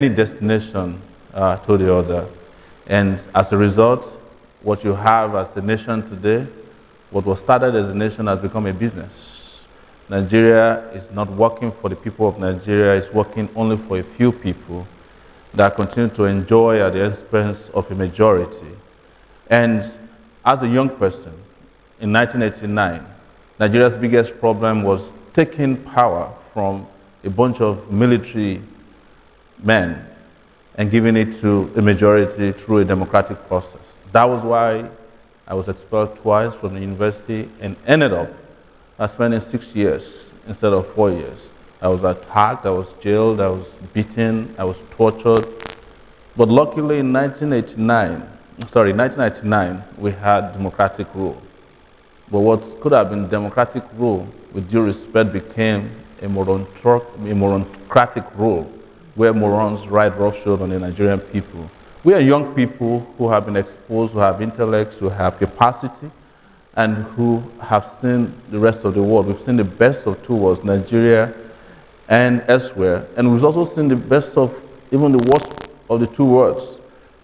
any destination to the other. And as a result, what you have as a nation today, what was started as a nation has become a business. Nigeria is not working for the people of Nigeria, it's working only for a few people that continue to enjoy at the expense of a majority. And as a young person, in 1989, Nigeria's biggest problem was taking power from a bunch of military men and giving it to a majority through a democratic process. That was why I was expelled twice from the university and ended up spending 6 years instead of 4 years. I was attacked, I was jailed, I was beaten, I was tortured. But luckily in 1999, we had democratic rule. But what could have been democratic rule, with due respect, became a moronocratic rule, where morons ride roughshod on the Nigerian people. We are young people who have been exposed, who have intellects, who have capacity, and who have seen the rest of the world. We've seen the best of two worlds, Nigeria and elsewhere, and we've also seen the best of even the worst of the two worlds.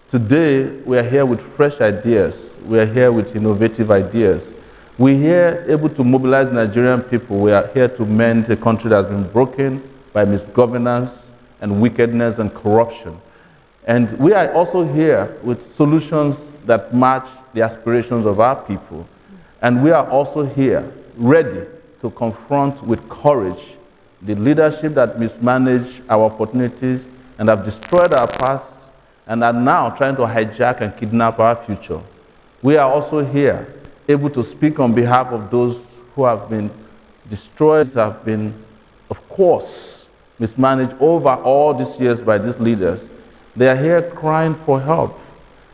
Today, we are here with fresh ideas. We are here with innovative ideas. We're here able to mobilize Nigerian people. We are here to mend a country that has been broken by misgovernance and wickedness and corruption. And we are also here with solutions that match the aspirations of our people. And we are also here ready to confront with courage the leadership that mismanage our opportunities and have destroyed our past and are now trying to hijack and kidnap our future. We are also here able to speak on behalf of those who have been destroyed, have been, of course, mismanaged over all these years by these leaders. They are here crying for help,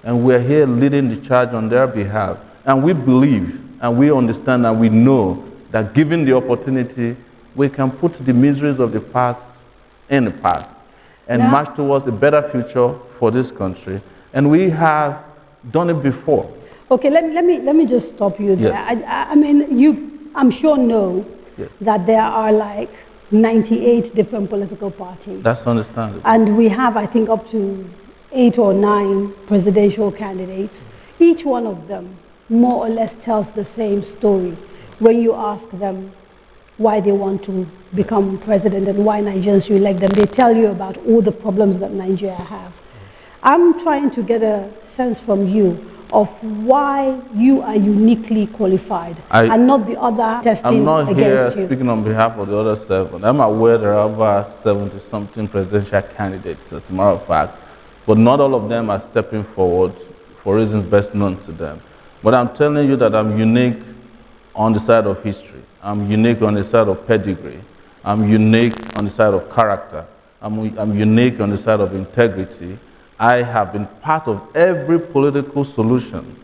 and we are here leading the charge on their behalf. And we believe, and we understand, and we know that given the opportunity, we can put the miseries of the past in the past and march towards a better future for this country. And we have done it before. Okay, let me just stop you there. Yes. I mean, I'm sure know that there are like 98 different political parties. That's understandable. And we have, I think, up to 8 or 9 presidential candidates. Each one of them more or less tells the same story when you ask them why they want to become president and why Nigerians should elect them. They tell you about all the problems that Nigeria have. I'm trying to get a sense from you of why you are uniquely qualified and not the other testing against you. I'm not here speaking on behalf of the other 7. I'm aware there are over 70-something presidential candidates, as a matter of fact, but not all of them are stepping forward for reasons best known to them. But I'm telling you that I'm unique on the side of history. I'm unique on the side of pedigree. I'm unique on the side of character. I'm unique on the side of integrity. I have been part of every political solution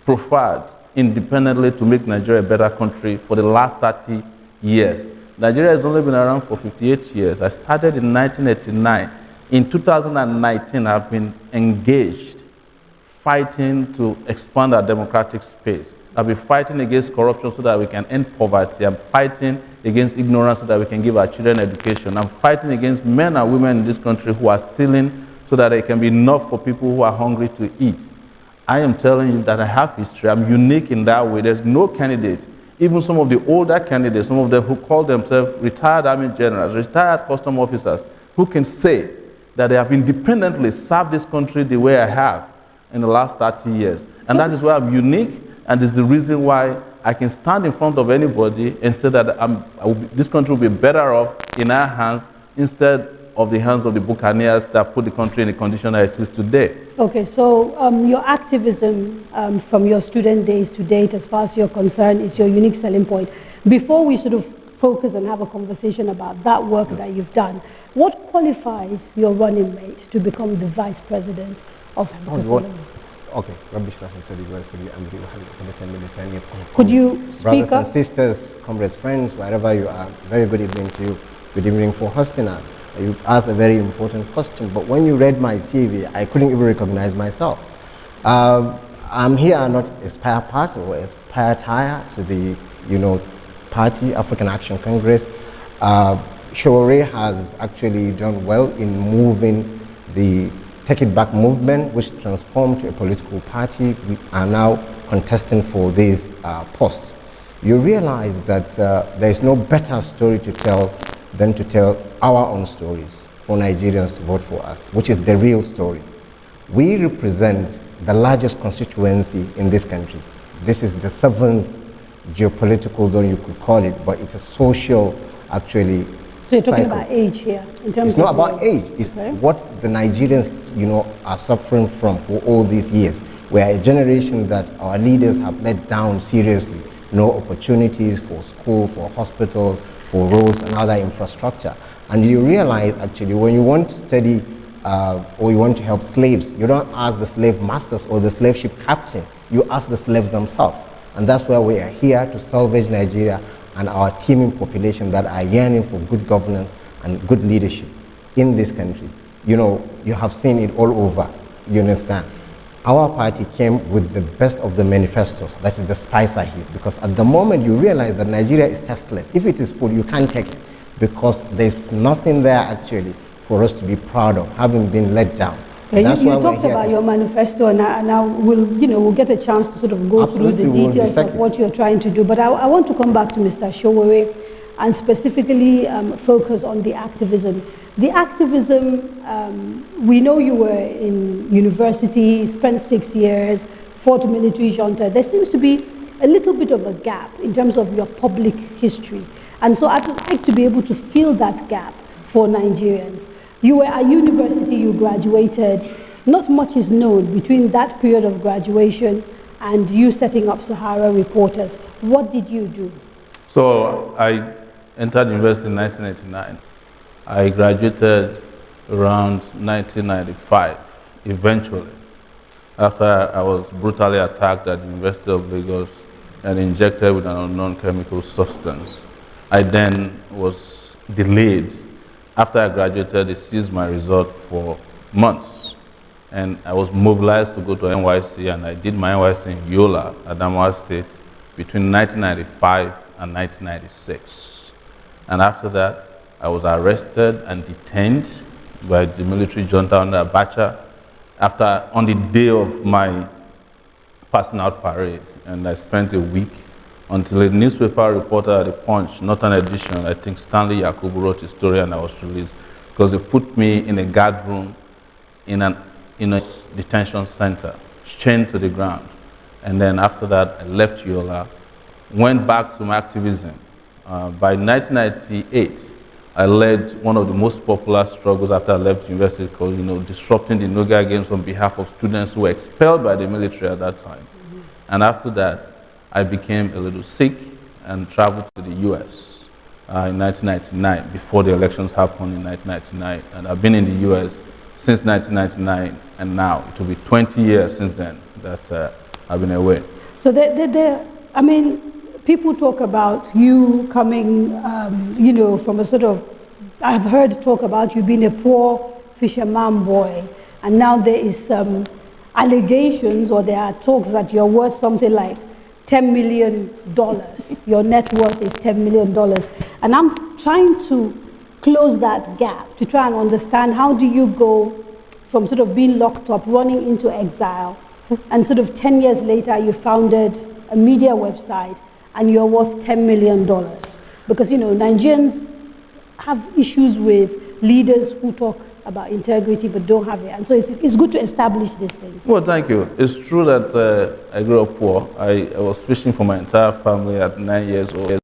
profiled independently to make Nigeria a better country for the last 30 years. Nigeria has only been around for 58 years. I started in 1989. In 2019, I've been engaged, fighting to expand our democratic space. I've been fighting against corruption so that we can end poverty. I'm fighting against ignorance so that we can give our children education. I'm fighting against men and women in this country who are stealing so that it can be enough for people who are hungry to eat. I am telling you that I have history. I'm unique in that way. There's no candidate, even some of the older candidates, some of them who call themselves retired army generals, retired custom officers, who can say that they have independently served this country the way I have in the last 30 years. And that is why I'm unique, and is the reason why I can stand in front of anybody and say that this country will be better off in our hands instead of the hands of the buccaneers that put the country in the condition that it is today. Okay, so your activism from your student days to date, as far as you're concerned, is your unique selling point. Before we sort of focus and have a conversation about that work that you've done, what qualifies your running mate to become the vice president of Africa? Okay, could you speak up? Brothers and sisters, comrades, friends, wherever you are, very good evening to you. Good evening for hosting us. You've asked a very important question, but when you read my CV, I couldn't even recognize myself. I'm here not as spare part or as spare tire to the, party, African Action Congress. Sowore has actually done well in moving the Take It Back movement, which transformed to a political party. We are now contesting for these posts. You realize that there is no better story to tell than to tell our own stories for Nigerians to vote for us, which is the real story. We represent the largest constituency in this country. This is the seventh geopolitical zone, you could call it, but it's a social, actually, so you're talking cycle. about age here, in terms it's not of about age. It's okay. what the Nigerians, are suffering from for all these years. We are a generation that our leaders have let down seriously. No opportunities for school, for hospitals, for roads and other infrastructure. And you realize, actually, when you want to study or you want to help slaves, you don't ask the slave masters or the slave ship captain. You ask the slaves themselves. And that's why we are here to salvage Nigeria and our teeming population that are yearning for good governance and good leadership in this country. You have seen it all over, you understand? Our party came with the best of the manifestos, that is the spicer here, because at the moment you realize that Nigeria is tasteless. If it is full, you can't take it, because there's nothing there actually for us to be proud of, having been let down. Okay, you talked about your manifesto, and now we'll get a chance to sort of go through the details of what you're trying to do. But I want to come back to Mr. Sowore and specifically focus on the activism. The activism, we know you were in university, spent 6 years, fought military junta. There seems to be a little bit of a gap in terms of your public history. And so I'd like to be able to fill that gap for Nigerians. You were at university, you graduated. Not much is known between that period of graduation and you setting up Sahara Reporters. What did you do? So I entered university in 1999. I graduated around 1995, eventually, after I was brutally attacked at the University of Lagos and injected with an unknown chemical substance. I then was delayed. After I graduated, they seized my result for months. And I was mobilized to go to NYC, and I did my NYC in Yola, Adamawa State, between 1995 and 1996. And after that, I was arrested and detained by the military junta under Abacha on the day of my passing out parade. And I spent a week until a newspaper reporter at the Punch, Northern Edition, I think Stanley Yakubu, wrote a story and I was released. Because they put me in a guard room in a detention center, chained to the ground. And then after that, I left Yola, went back to my activism. By 1998, I led one of the most popular struggles after I left university called, disrupting the Noga Games on behalf of students who were expelled by the military at that time. Mm-hmm. And after that, I became a little sick and traveled to the US in 1999, before the elections happened in 1999. And I've been in the US since 1999, and now it will be 20 years since then that I've been away. So people talk about you coming, from a sort of, I've heard talk about you being a poor fisherman boy, and now there is some allegations, or there are talks that you're worth something like $10 million. Your net worth is $10 million. And I'm trying to close that gap to try and understand, how do you go from sort of being locked up, running into exile, and sort of 10 years later you founded a media website and you're worth $10 million. Because, Nigerians have issues with leaders who talk about integrity but don't have it. And so it's good to establish these things. Well, thank you. It's true that I grew up poor. I was fishing for my entire family at 9 years old.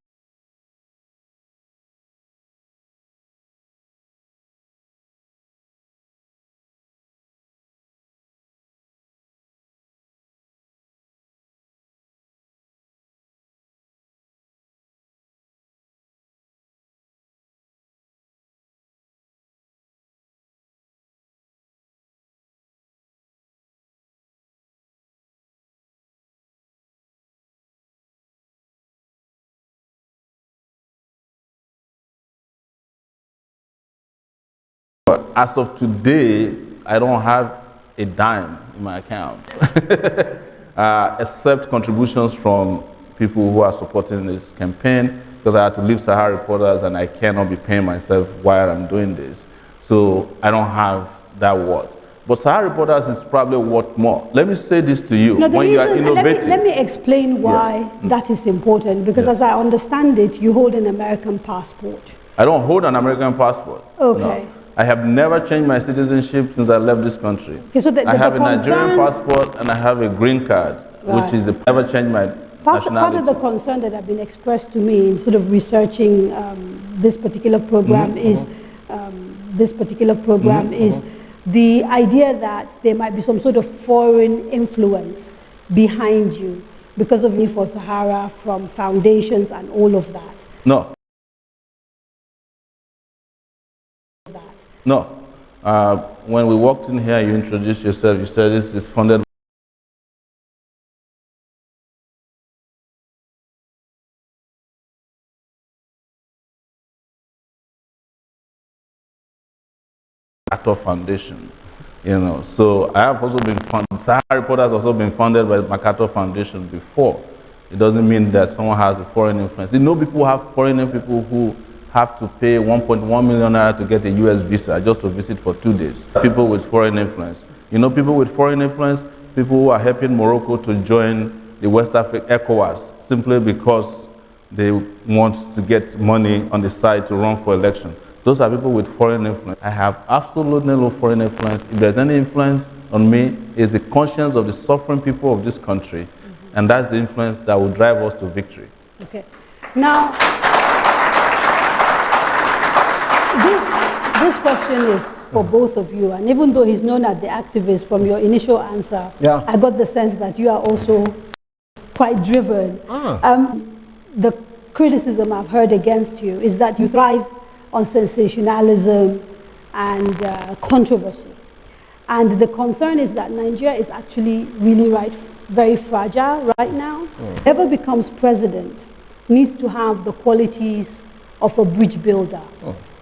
As of today, I don't have a dime in my account, except contributions from people who are supporting this campaign, because I had to leave Sahara Reporters and I cannot be paying myself while I'm doing this. So I don't have that worth. But Sahara Reporters is probably worth more. Let me say this to you. No, when you are innovative. let me explain why that is important, because as I understand it, you hold an American passport. I don't hold an American passport. Okay. No. I have never changed my citizenship since I left this country. Okay, so I have a Nigerian passport and I have a green card, which is never changed my nationality. Part of the concern that have been expressed to me in sort of researching this particular program is the idea that there might be some sort of foreign influence behind you because of Need for Sahara, from foundations and all of that. No. No. When we walked in here, you introduced yourself. You said this is funded by Macarthur Foundation. So I have also been funded. Sahara Reporters also been funded by MacArthur Foundation before. It doesn't mean that someone has a foreign influence. People have foreign people who have to pay 1.1 million naira to get a US visa just to visit for 2 days. People with foreign influence. People with foreign influence, people who are helping Morocco to join the West African ECOWAS simply because they want to get money on the side to run for election. Those are people with foreign influence. I have absolutely no foreign influence. If there's any influence on me, it's the conscience of the suffering people of this country. And that's the influence that will drive us to victory. Okay. Now, this question is for both of you. And even though he's known as the activist, from your initial answer, I got the sense that you are also quite driven. The criticism I've heard against you is that you thrive on sensationalism and controversy. And the concern is that Nigeria is actually really very fragile right now. Whoever becomes president needs to have the qualities of a bridge builder.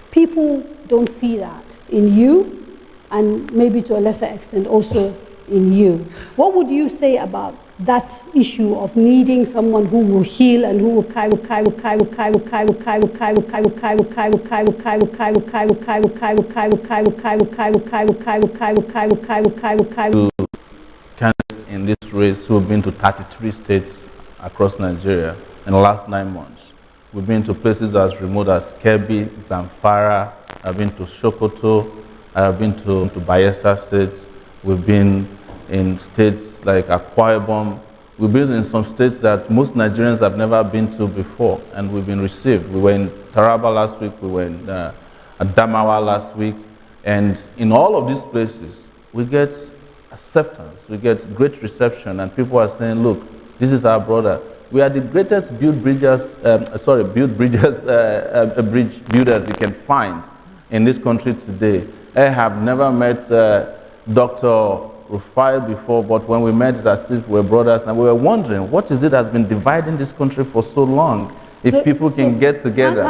People don't see that in you, and maybe to a lesser extent also in you. What would you say about that issue of needing someone who will heal and who will candidates in this race who have been to 33 states across Nigeria in the last 9 months. We've been to places as remote as Kebbi, Zamfara. I've been to Sokoto. I've been to Bayelsa State. We've been in states like Akwa Ibom. We've been in some states that most Nigerians have never been to before, and we've been received. We were in Taraba last week. We were in Adamawa last week. And in all of these places, we get acceptance. We get great reception, and people are saying, look, this is our brother. We are the greatest bridge builders you can find in this country today. I have never met Dr. Rufai before, but when we met, it's as if we're brothers, and we were wondering, what is it that's been dividing this country for so long? If people can get together,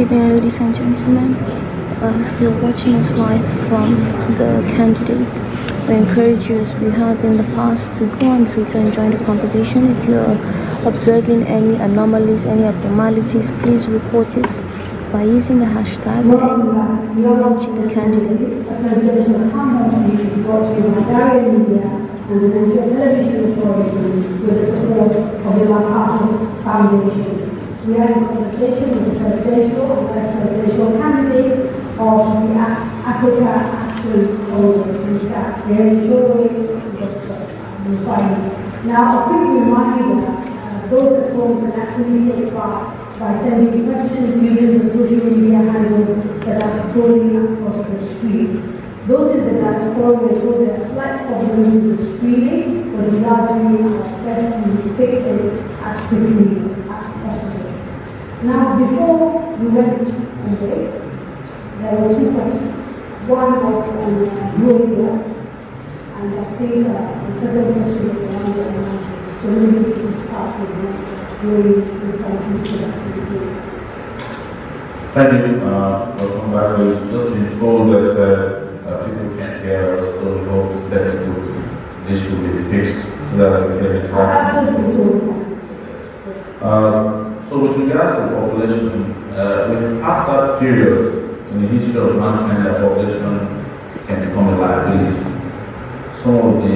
evening, ladies and gentlemen. You're watching us live from the candidates. We encourage you, as we have in the past, to go on Twitter and join the conversation. If you're observing any anomalies, any abnormalities, please report it by using the hashtag and mention the candidates. And the Nigerian Television Authority with the support of the Rufai Foundation. We are in conversation with the presidential and vice presidential candidates of the Africa Action Alliance, Mr. Omoyele Sowore and Dr. Rufai. Now, a quick reminder that those at home can actually take part by sending questions using the social media handles that are scrolling across the street. Those in the diaspora were told there are slight problems with the streaming, but we are doing our best to fix it as quickly as possible. Now, before we went away, there were two questions. One was on growing wealth, and I think the second question is the one that I mentioned. So maybe we can start with growing this country's productivity. Thank you. Welcome back. We've just been told that people can't hear us, so we hope this technical issue will be fixed so that we can talk. So with regards to population, we passed that period in the history of mankind that population can become a liability. Some of the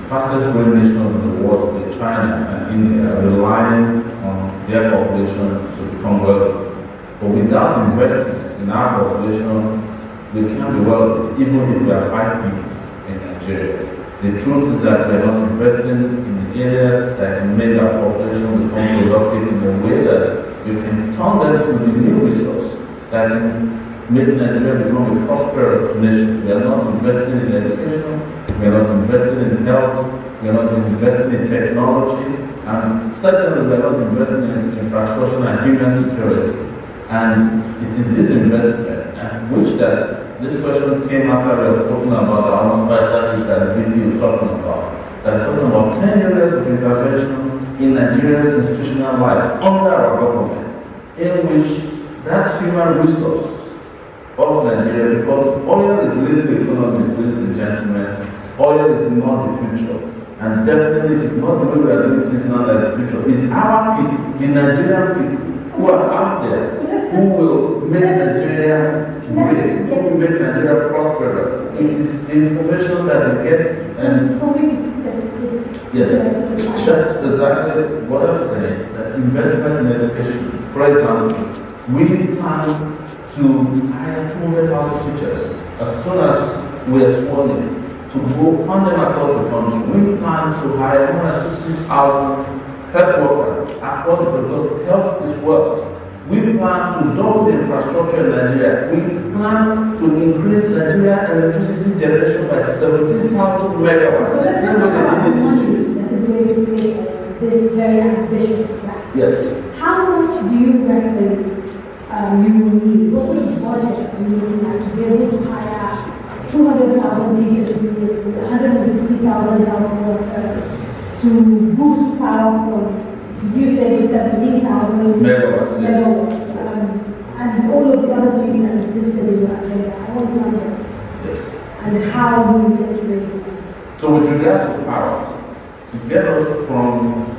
fastest growing nations in the world, like China and India, are relying on their population to become wealthy. But without investment in our population, we can't be wealthy, even if we are 5 people in Nigeria. The truth is that we are not investing in areas that can make our population become productive in a way that we can turn them to the new resource that can make Nigeria become a prosperous nation. We are not investing in education, we are not investing in health, we are not investing in technology, and certainly we are not investing in infrastructure and human security. And it is this investment, and which that this question came after we were spoken about the almost five that the video is talking about. That's talking about 10 years of intervention in Nigeria's institutional life under our government, in which that human resource of Nigeria, because oil is leading the economy, ladies and gentlemen, oil is not the future. And definitely it is not the way we are doing things now as the future. It's our people, the Nigerian people, who are out there, who will make Nigeria great, who will make Nigeria prosperous. It is information that they get and... Yes, that's exactly what I'm saying, that investment in education. For example, we plan to hire 200,000 teachers as soon as we are sworn in, to go fund them across the country. We plan to hire 160,000 health workers across the country, because health is wealth. We plan to double the infrastructure in Nigeria. We plan to increase Nigeria electricity generation by 17,000 megawatts. So let's talk about the money that is going to pay this very ambitious plan. Yes. How much do you reckon you will need? What sort of budget are you looking at to be able to hire 200,000 teachers, 160,000 health workers, to boost power from, did you say, to 17,000 megawatts? Yes. And all of the other things that are listed in your agenda? I want numbers. Yes. And how do you set to raise them? So with regards to power, to get us from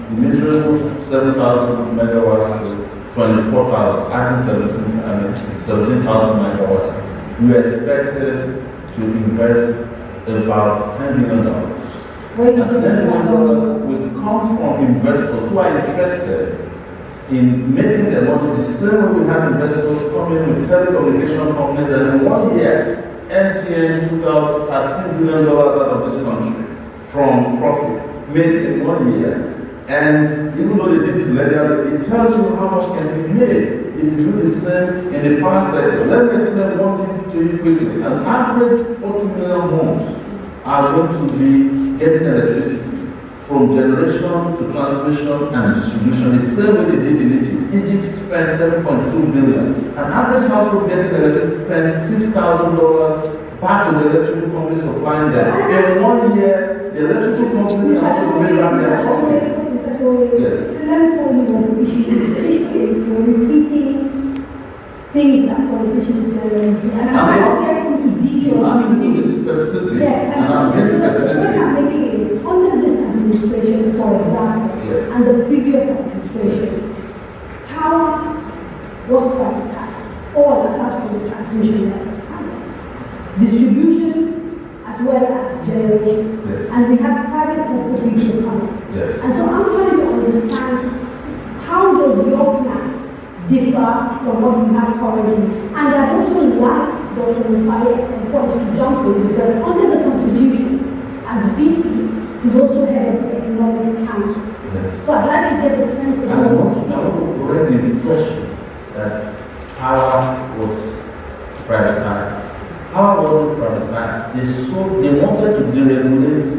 the miserable 7,000 megawatts to 24,000, adding 17,000 megawatts, we are expected to invest about $10 billion. And $10 billion will come from investors who are interested in making their money the same way we have investors come in with telecommunication companies, and in 1 year, MTN took out $13 billion out of this country from profit made in 1 year. And even though they did it legally, it tells you how much can be made if you do the same in the power sector. Let me explain one thing to you quickly. An average 40 million homes are going to be getting electricity from generation to transmission and distribution, the same way they did in Egypt. Egypt spent $7.2 billion. An average household getting electricity spends $6,000 back to the electrical company supplying them. In 1 year, the electrical companies are also bring back their profits. Yes. Let me tell you what the issue is. The issue is you're repeating things that politicians generally say. And I'm not getting into details. I'm being specific. Yes, and I'm being the specific. point I'm making is, under this administration, for example, Yes. and the previous administration, power was privatized, all apart from the transmission network. Distribution as well as generation. Yes. And we have private sector people coming. Yes. And so I'm trying to understand, how does your plan differ from what we have currently? And I also like Dr. Rufai at some point to jump in, because under the Constitution, as VP, he's also head of the Economic Council. Yes. So I'd like to get the sense as I well. want to correct the impression that power was privatized. Power wasn't privatized. They wanted to deregulate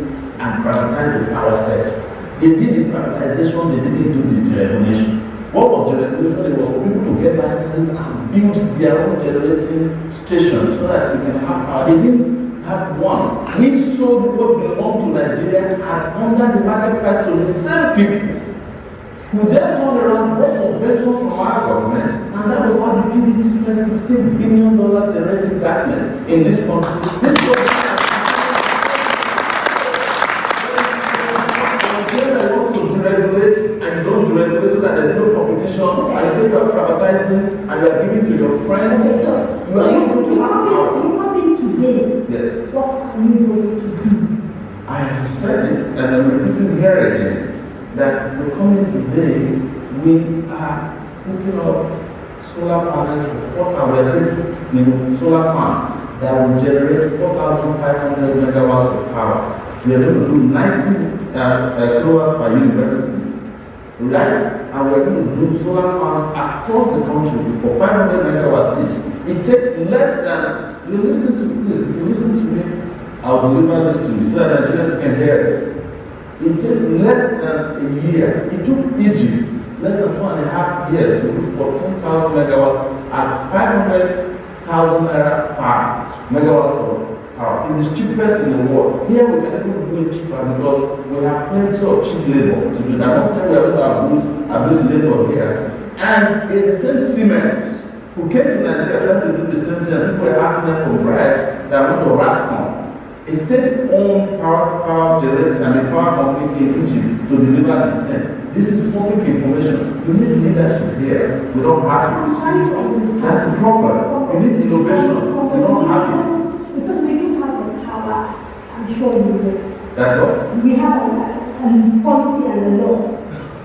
and privatize the power sector. They did the privatization, they didn't do the deregulation. What was deregulation? It was for people to get licenses and build their own generating stations so that we can have power. They didn't have one. We sold what belonged to Nigeria at under the market price to the same people, who then turned around, bought subventions from our government, and that was how the PDP spent $16 billion generating darkness in this country. This government wants to deregulate, and you don't deregulate so that there's no competition, and you say you are privatizing, and you are giving to your friends. Okay, so you come in today. Yes. What are you going to do? I have said it, and I'm repeating here again, that we're coming today, we are putting up solar panels for solar farms that will generate 4,500 megawatts of power. We are going to do 90 kilowatts per university, right? And we're going to do solar farms across the country for 500 megawatts each. It takes less than, if you listen to me, I'll deliver this to you so that Nigerians can hear it. It takes less than a year. It took Egypt less than 2.5 years to do 14,000 megawatts at 500,000 naira per megawatts of power. It's the cheapest in the world. Here we can even do it cheaper because we have plenty of cheap labor to do that. I'm not saying we are going to abuse labor here. And it's the same Siemens who came to Nigeria trying to do the same thing, and people were asking them for bribes that went to Rascom, a state-owned power company in Egypt, to deliver the same. This is public information. You need leadership here. We don't have it. That's the problem. We need innovation. We don't have it. Because we do have the power, I'm sure you know. That's what? We have a policy and a law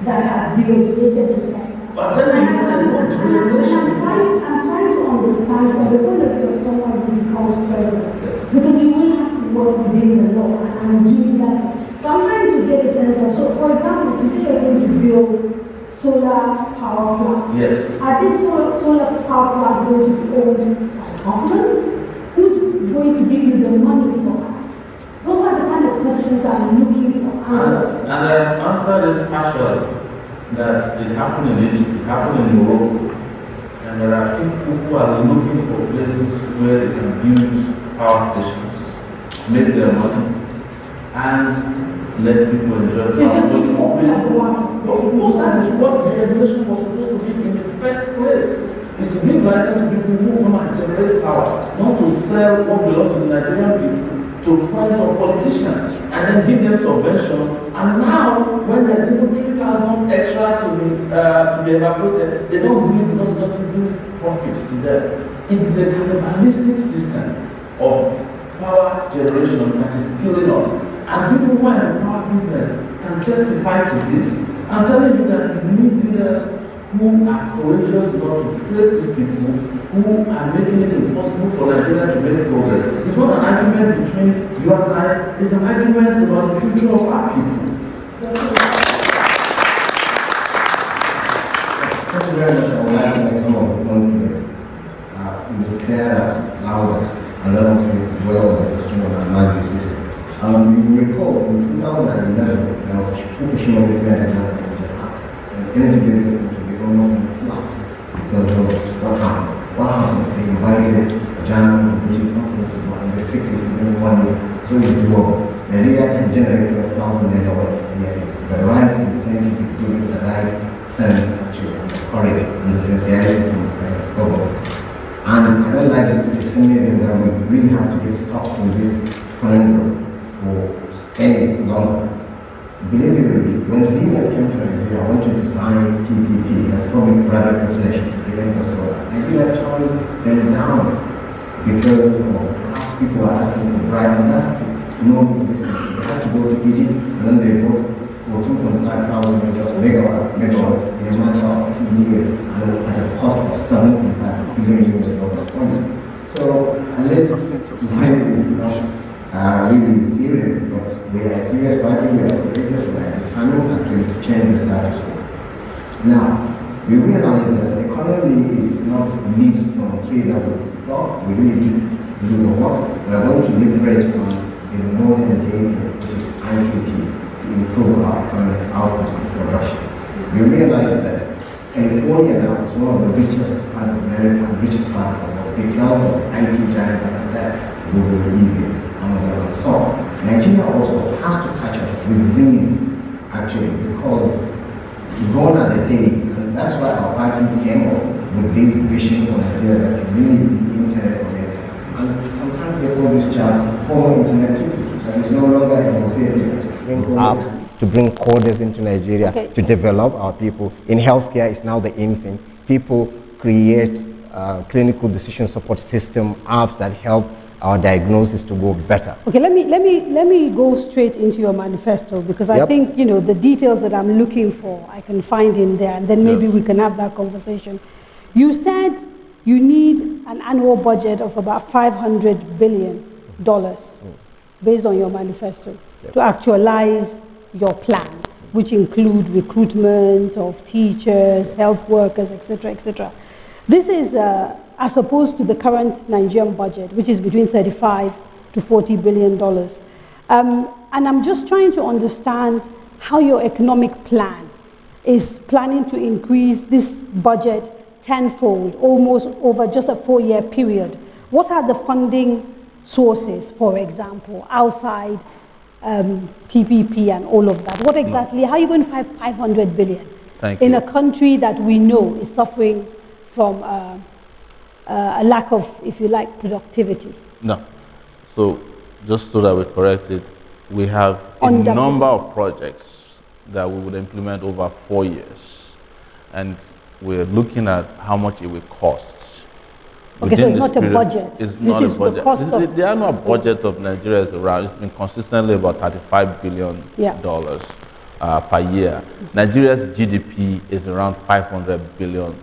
that has deregulated the sector. But then there's no deregulation. I'm trying to understand from the point of view of someone who becomes president, because we will have to work within the law, and I'm assuming that. So I'm trying to get a sense of, so for example, if you say you're going to build solar power plants, yes. Are these solar power plants going to be owned by government? Who's going to give you the money for that? Those are the kind of questions I'm looking for answers. And I answered it partially, that it happened in Egypt, it happened in Morocco, and there are people who are looking for places where they can build power stations, make their money, and let people enjoy So you just power. need to open up the market. Of course, that is what the regulation was supposed to be in the first place. Is to give license to people who want to generate power, not to sell what belongs to the Nigerian people to friends or politicians, and then give them subventions. And now, when there's even 3,000 extra to be evacuated, they don't do it because it doesn't bring profit to them. It is a cannibalistic system of power generation that is killing us. And people who are in the power business can testify to this. I'm telling you that we need leaders who are courageous not to face these people who are making it impossible for Nigeria to make progress. It's not an argument between you and I, it's an argument about the future of our people. Thank you very much. I would like to make some of the points here clearer, louder, and then also well on the question of our energy system. You recall in 2011, there was a Fukushima nuclear disaster in Japan. So energy delivery to be almost flat because of what happened. What happened? They invited a German computing company to go and they fixed it within 1 year. So it's doable. Nigeria can generate 12,000 megawatts a year if the right incentive is given the right sense actually, and the corridor and the sincerity from the side of government. like it's pessimism that we really have to get stuck in this conundrum for any longer. Believe me, when Siemens came to Nigeria, I wanted to sign PPP, that's public-private partnership to create the solar. Nigeria turned them down because perhaps people are asking for bribe, and that's no business. They had to go to Egypt, and then they bought 14,500 megawatt in a matter of 2 years, and at a cost of $7.5 billion. So unless money is not really serious, but we are a serious party, we are courageous, we are determined actually to change the status quo. Now, we realize that the economy is not leaves from a tree that will flock. We really do the work. We are going to leverage on the modern data, which is ICT, to improve our economic output and production. We realize that California now is one of the richest part of America, richest part of the world, because of IT giants like that, Google, eBay, Amazon, and so on. Nigeria also has to catch up with these, actually, because gone are the days, and that's why our party came up with this vision for Nigeria that really be internet connected. And sometimes they call this just home internet tools, and it's no longer a mosaic. Apps to bring coders into Nigeria, to develop our people. In healthcare, it's now the in thing. People create clinical decision support system apps that help our diagnosis to go better. Okay, let me go straight into your manifesto, because I think, you know, the details that I'm looking for I can find in there, and then maybe we can have that conversation. You said you need an annual budget of about $500 billion based on your manifesto to actualize your plans, which include recruitment of teachers, health workers, etc., etc. This is as opposed to the current Nigerian budget, which is between $35 to $40 billion. And I'm just trying to understand how your economic plan is planning to increase this budget tenfold, almost over just a 4-year period. What are the funding sources, for example, outside PPP and all of that? What exactly, how are you going to find $500 billion in a country that we know is suffering from a lack of, if you like, productivity? No. So, just so that we correct it, we have a number of projects that we would implement over 4 years. And we're looking at how much it will cost. Okay, so it's not a budget. It's not a budget. The cost of the annual budget of Nigeria is around, it's been consistently about $35 billion per year. Nigeria's GDP is around 500 billion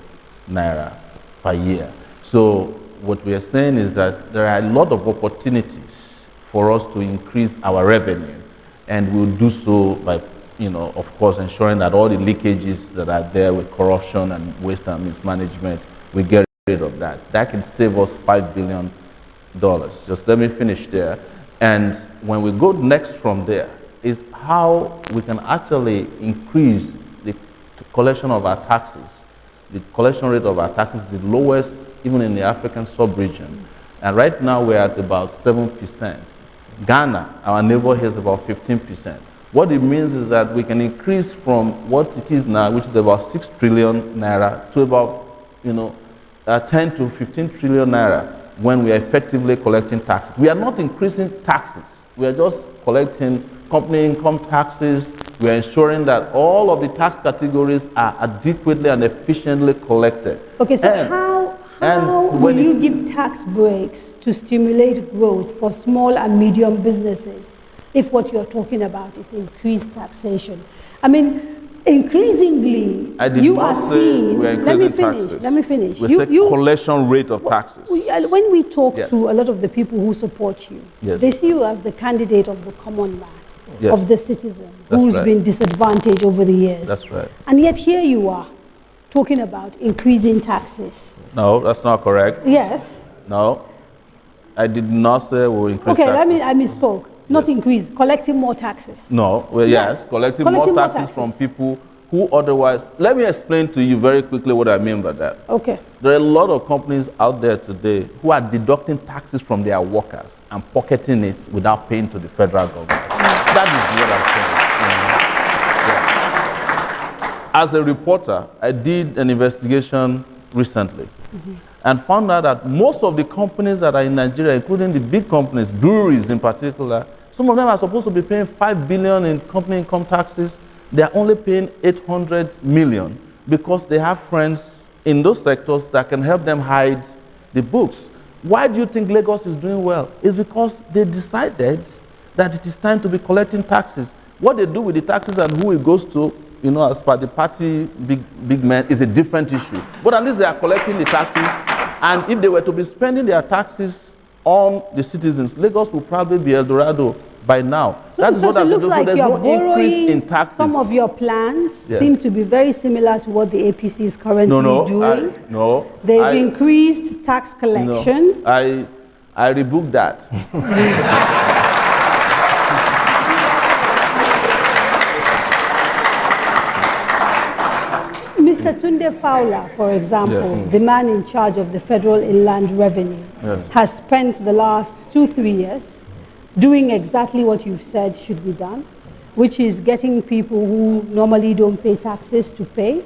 naira per year. So what we are saying is that there are a lot of opportunities for us to increase our revenue, and we'll do so by, you know, of course, ensuring that all the leakages that are there with corruption and waste and mismanagement, we get rid of that. That can save us $5 billion. Just let me finish there. And when we go next from there is how we can actually increase the collection of our taxes. The collection rate of our taxes is the lowest even in the African sub-region. And right now we're at about 7%. Ghana, our neighbor, has about 15%. What it means is that we can increase from what it is now, which is about 6 trillion naira, to about, 10 to 15 trillion naira when we are effectively collecting taxes. We are not increasing taxes. We are just collecting company income taxes. We are ensuring that all of the tax categories are adequately and efficiently collected. Okay, so how will you give tax breaks to stimulate growth for small and medium businesses if what you're talking about is increased taxation? I mean, increasingly, you are seeing. Let me finish. We say collection rate of taxes. When we talk to a lot of the people who support you, they see you as the candidate of the common man, of the citizen who's been disadvantaged over the years. That's right. And yet here you are talking about increasing taxes. No, that's not correct. Yes. No, I did not say we'll increase taxes. Okay, I misspoke. Not increase, collecting more taxes. No, well, yes, collecting more taxes from people who otherwise... Let me explain to you very quickly what I mean by that. Okay. There are a lot of companies out there today who are deducting taxes from their workers and pocketing it without paying to the federal government. That is what I'm saying. As a reporter, I did an investigation recently. and found out that most of the companies that are in Nigeria, including the big companies, breweries in particular, some of them are supposed to be paying 5 billion in company income taxes. They are only paying 800 million because they have friends in those sectors that can help them hide the books. Why do you think Lagos is doing well? It's because they decided that it is time to be collecting taxes. What they do with the taxes and who it goes to, you know, as per the party big men, is a different issue. But at least they are collecting the taxes, and if they were to be spending their taxes on the citizens, Lagos will probably be El Dorado by now. So it looks like there's you're no increase in taxes. Some of your plans seem to be very similar to what the APC is currently doing. They've increased tax collection. No, I rebuke that. Mr. Tunde Fowler, for example, the man in charge of the Federal Inland Revenue, has spent the last 2-3 years doing exactly what you've said should be done, which is getting people who normally don't pay taxes to pay,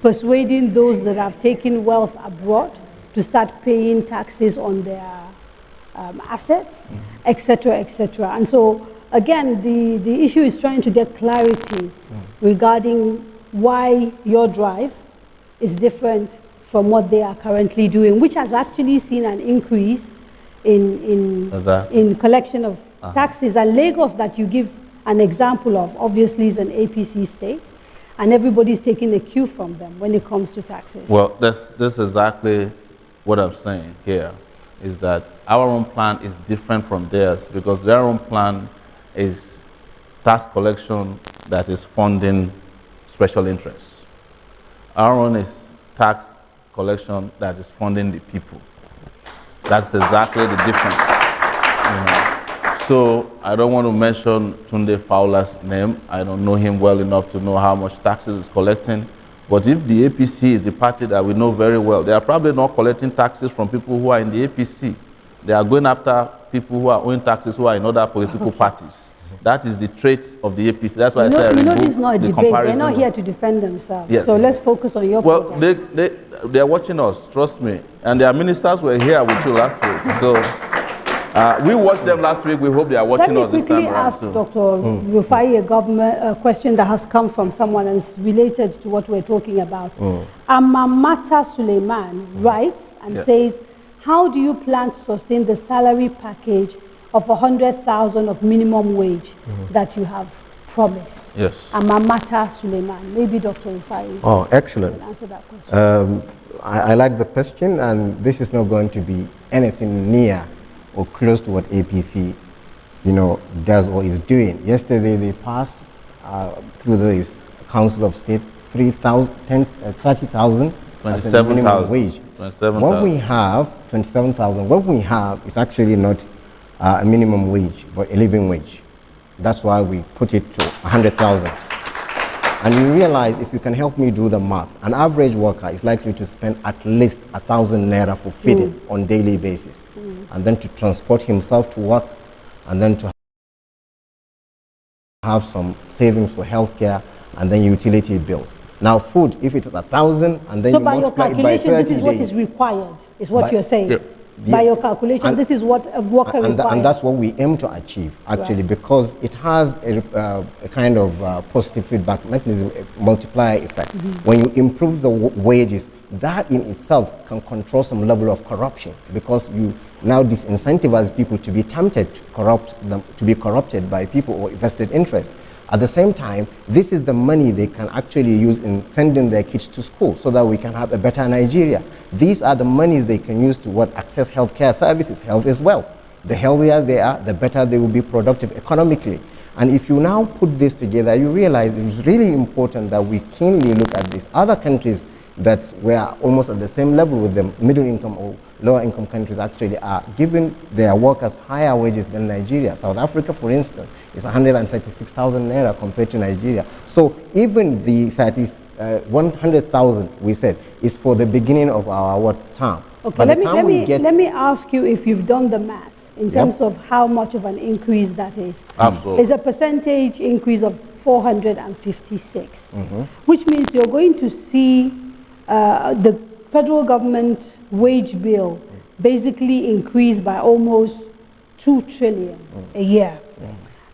persuading those that have taken wealth abroad to start paying taxes on their assets, etc., etc. And so, again, the issue is trying to get clarity regarding why your drive is different from what they are currently doing, which has actually seen an increase in collection of taxes. And Lagos, that you give an example of, obviously is an APC state, and everybody is taking a cue from them when it comes to taxes. Well, this is exactly what I'm saying here, is that our own plan is different from theirs, because their own plan is tax collection that is funding special interests. Our own is tax collection that is funding the people. That's exactly the difference. You know? So I don't want to mention Tunde Fowler's name. I don't know him well enough to know how much taxes he's collecting. But if the APC is the party that we know very well, they are probably not collecting taxes from people who are in the APC. They are going after people who are owing taxes who are in other political parties. That is the trait of the APC. That's why I said this is not a debate. They're not here to defend themselves. Yes. So let's focus on your programs. Well, they are watching us, trust me. And their ministers were here with you last week. So we watched them last week. We hope they are watching us this time around. Let me quickly ask Dr. Rufai a question that has come from someone and is related to what we're talking about. Amamata Suleiman writes and says, how do you plan to sustain the salary package of 100,000 of minimum wage that you have promised? Yes. Amamata Suleiman. Maybe Dr. Rufai. Oh, excellent. Can answer that question. I like the question, and this is not going to be anything near or close to what APC, does or is doing. Yesterday they passed through the Council of State 30,000 as a minimum wage. 27,000. What we have, 27,000. What we have is actually not a minimum wage, but a living wage. That's why we put it to 100,000. And you realize, if you can help me do the math, an average worker is likely to spend at least 1,000 naira for feeding on daily basis, and then to transport himself to work, and then to have some savings for healthcare, and then utility bills. Now, food, if it is 1,000, and then so you by your multiply it by 30 calculation, this is what days, is required, is what you're saying. Yeah. By your calculation, this is what a worker requires. And that's what we aim to achieve, actually, because it has a kind of positive feedback mechanism, a multiplier effect. When you improve the wages, that in itself can control some level of corruption, because you now disincentivize people to be tempted to be corrupted by people or vested interest. At the same time, this is the money they can actually use in sending their kids to school so that we can have a better Nigeria. These are the monies they can use to access healthcare services, health as well. The healthier they are, the better they will be productive economically. And if you now put this together, you realize it is really important that we keenly look at this. Other countries that were almost at the same level with them, middle income or lower income countries, actually are giving their workers higher wages than Nigeria. South Africa, for instance, is 136,000 naira compared to Nigeria. So even the 100,000 we said is for the beginning of our term. Okay, let me ask you if you've done the math in terms of how much of an increase that is. Absolutely. It's a percentage increase of 456, which means you're going to see the federal government wage bill basically increased by almost 2 trillion a year.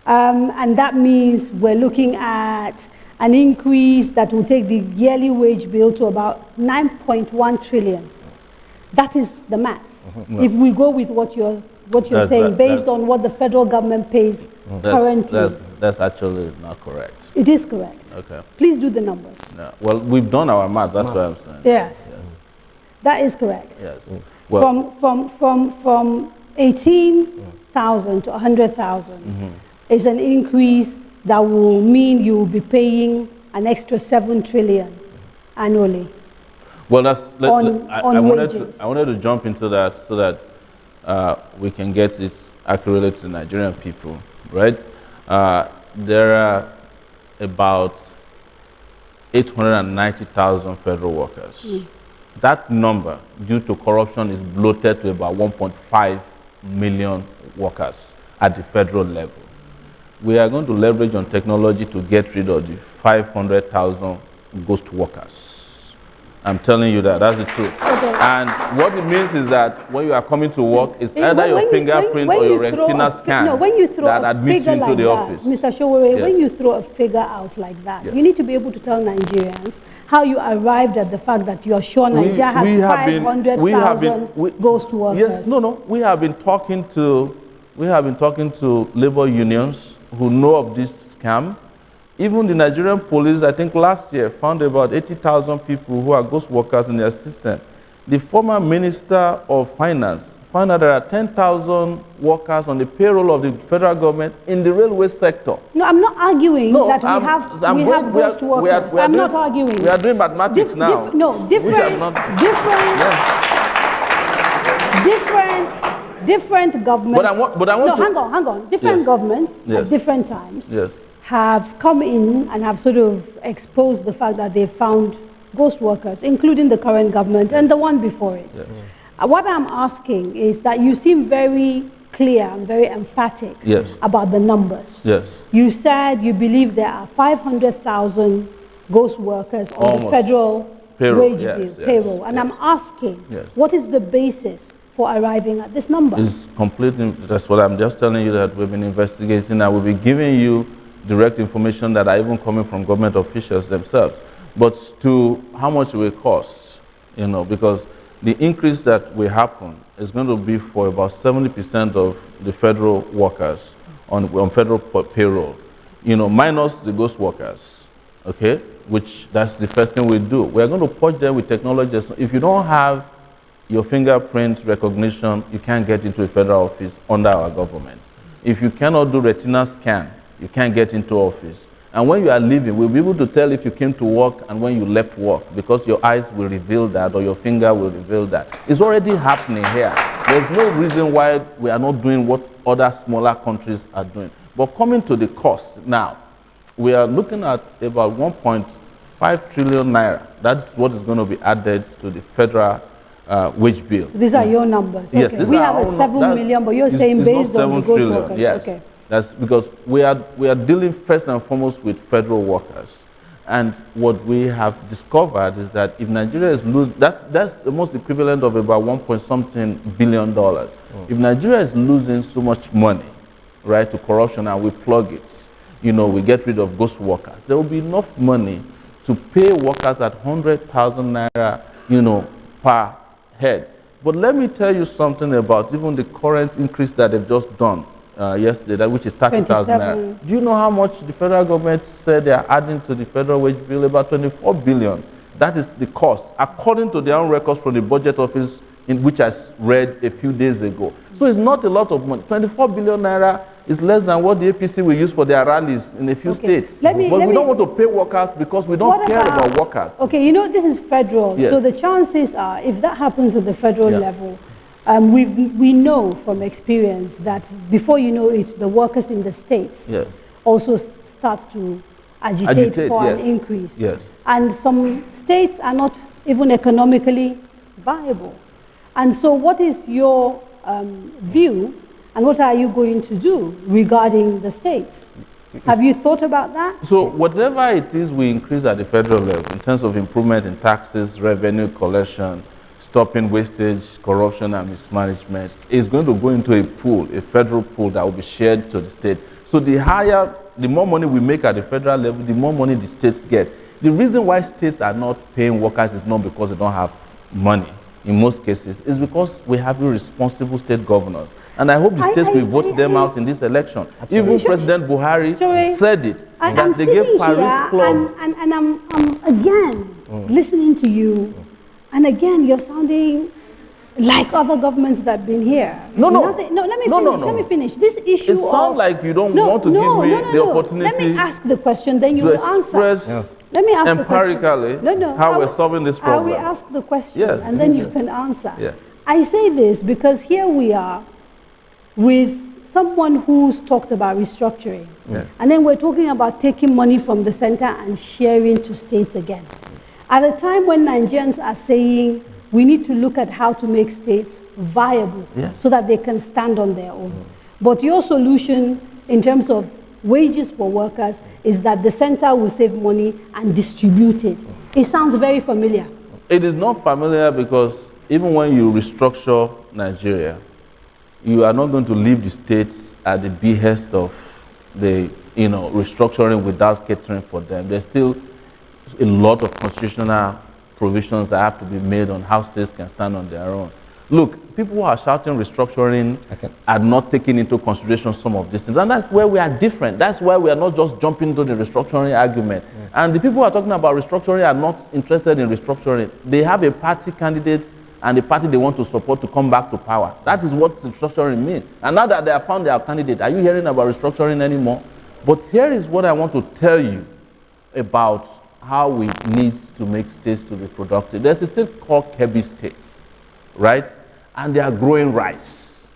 And that means we're looking at an increase that will take the yearly wage bill to about 9.1 trillion. That is the math. If we go with what you're saying, based on what the federal government pays currently. That's actually not correct. It is correct. Okay. Please do the numbers. No. Well, we've done our math. That's what I'm saying. Yes. That is correct. Yes. Well, From 18,000 to 100,000 is an increase that will mean you will be paying an extra 7 trillion annually. well, on wages. I wanted to jump into that so that we can get it accurately to Nigerian people, right? There are about 890,000 federal workers. That number, due to corruption, is bloated to about 1.5 million workers at the federal level. We are going to leverage on technology to get rid of the 500,000 ghost workers. I'm telling you that, that's the truth. Okay. And what it means is that when you are coming to work, it's either your fingerprint or your retina scan that admits you into the office. Mr. Sowore, when you throw a figure out like that, you need to be able to tell Nigerians how you arrived at the fact that you're sure Nigeria has 500,000 ghost workers. Yes, we have been talking to labor unions who know of this scam. Even the Nigerian police, I think last year, found about 80,000 people who are ghost workers in their system. The former Minister of Finance found out there are 10,000 workers on the payroll of the federal government in the railway sector. No, I'm not arguing that we have ghost workers. I'm not arguing. We are doing mathematics now. Different governments. But I want to... hang on. Different governments at different times have come in and have sort of exposed the fact that they found ghost workers, including the current government and the one before it. What I'm asking is that you seem very clear and very emphatic about the numbers. You said you believe there are 500,000 ghost workers on the federal wage bill payroll. And I'm asking, what is the basis for arriving at this number? It's completely, that's what I'm just telling you, that we've been investigating and we'll be giving you direct information that are even coming from government officials themselves. But to how much it will cost, because the increase that will happen is going to be for about 70% of the federal workers on federal payroll, minus the ghost workers, okay? Which that's the first thing we do. We're going to purge them with technology. If you don't have your fingerprint recognition, you can't get into a federal office under our government. If you cannot do retina scan, you can't get into office. And when you are leaving, we'll be able to tell if you came to work and when you left work, because your eyes will reveal that or your finger will reveal that. It's already happening here. There's no reason why we are not doing what other smaller countries are doing. But coming to the cost now, we are looking at about 1.5 trillion naira. That's what is going to be added to the federal wage bill. So these are your numbers. Yes, okay. We have a 7 million, but you're saying based on the ghost workers. Yes. Okay. That's because we are dealing first and foremost with federal workers. And what we have discovered is that if Nigeria is losing, that's the most equivalent of about 1.something billion dollars. If Nigeria is losing so much money, right, to corruption, and we plug it, we get rid of ghost workers, there will be enough money to pay workers at 100,000 naira, per head. But let me tell you something about even the current increase that they've just done yesterday, which is 30,000 naira. Do you know how much the federal government said they are adding to the federal wage bill? About 24 billion. That is the cost, according to their own records from the budget office, in which I read a few days ago. So it's not a lot of money. 24 billion naira is less than what the APC will use for their rallies in a few states. But we don't want to pay workers because we don't care about workers. Okay, this is federal. Yes. So the chances are, if that happens at the federal level, we know from experience that before you know it, the workers in the states also start to agitate for an increase. Yes. And some states are not even economically viable. And so what is your view, and what are you going to do regarding the states? Have you thought about that? So whatever it is we increase at the federal level in terms of improvement in taxes, revenue collection, stopping wastage, corruption, and mismanagement is going to go into a pool, a federal pool that will be shared to the state. So the more money we make at the federal level, the more money the states get. The reason why states are not paying workers is not because they don't have money. In most cases, is because we have irresponsible state governors. And I hope the states will vote them out in this election. Even President Buhari said it, that they gave Paris Club. And I'm again listening to you, and again you're sounding like other governments that have been here. No, Let me finish. This issue it sounds like you don't want to give me the opportunity. Let me ask the question, then you will answer. Let me ask empirically the question. how we're solving this problem. I will ask the question, Yes. and then you can answer. Yes. I say this because here we are with someone who's talked about restructuring. Yes. And then we're talking about taking money from the center and sharing to states again. At a time when Nigerians are saying we need to look at how to make states viable so that they can stand on their own. But your solution in terms of wages for workers is that the center will save money and distribute it. It sounds very familiar. It is not familiar because even when you restructure Nigeria, you are not going to leave the states at the behest of the restructuring without catering for them. There's still a lot of constitutional provisions that have to be made on how states can stand on their own. Look, people who are shouting restructuring are not taking into consideration some of these things. And that's where we are different. That's why we are not just jumping into the restructuring argument. And the people who are talking about restructuring are not interested in restructuring. They have a party candidate and the party they want to support to come back to power. That is what restructuring means. And now that they have found their candidate, are you hearing about restructuring anymore? But here is what I want to tell you about how we need to make states to be productive. There's a state called Kebbi State, right? And they are growing rice.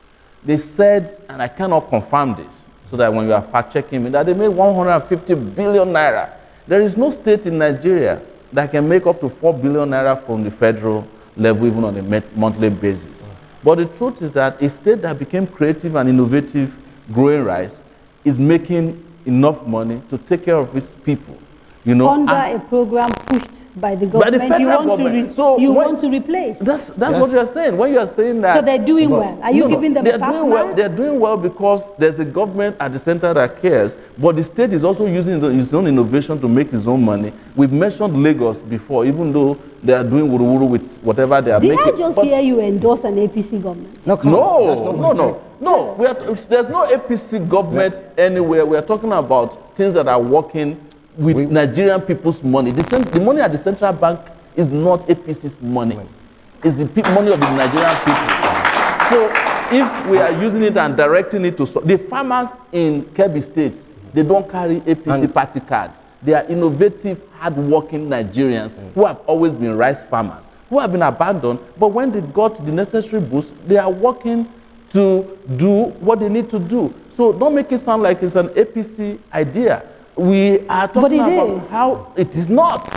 They said, and I cannot confirm this, so that when you are fact-checking me, that they made 150 billion naira. There is no state in Nigeria that can make up to 4 billion naira from the federal level, even on a monthly basis. But the truth is that a state that became creative and innovative growing rice is making enough money to take care of its people. Under a program pushed by the government, by the federal government. You want to replace. That's what you're saying. When you're saying that. So they're doing well. Are you giving them a pass now? They're doing well because there's a government at the center that cares, but the state is also using its own innovation to make its own money. We've mentioned Lagos before, even though they are doing wuru-wuru with whatever they are making. Did I just hear you endorse an APC government? No. There's no APC government anywhere. We are talking about things that are working with Nigerian people's money. The money at the central bank is not APC's money. It's the money of the Nigerian people. So if we are using it and directing it to the farmers in Kebbi State, they don't carry APC party cards. They are innovative, hard-working Nigerians who have always been rice farmers, who have been abandoned, but when they got the necessary boost, they are working to do what they need to do. So don't make it sound like it's an APC idea. We are talking about how it is not.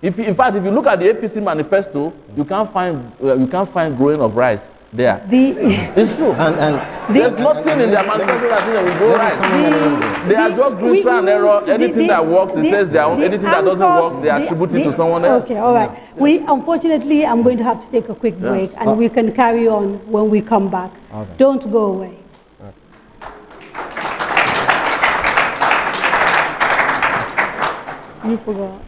In fact, if you look at the APC manifesto, you can't find growing of rice there. It's true. There's nothing in their manifesto that says we grow rice. They are just doing trial and error. Anything that works, it says their own. Anything that doesn't work, they attribute it to someone else. Okay, all right. Unfortunately, I'm going to have to take a quick break, and we can carry on when we come back. Don't go away. You forgot.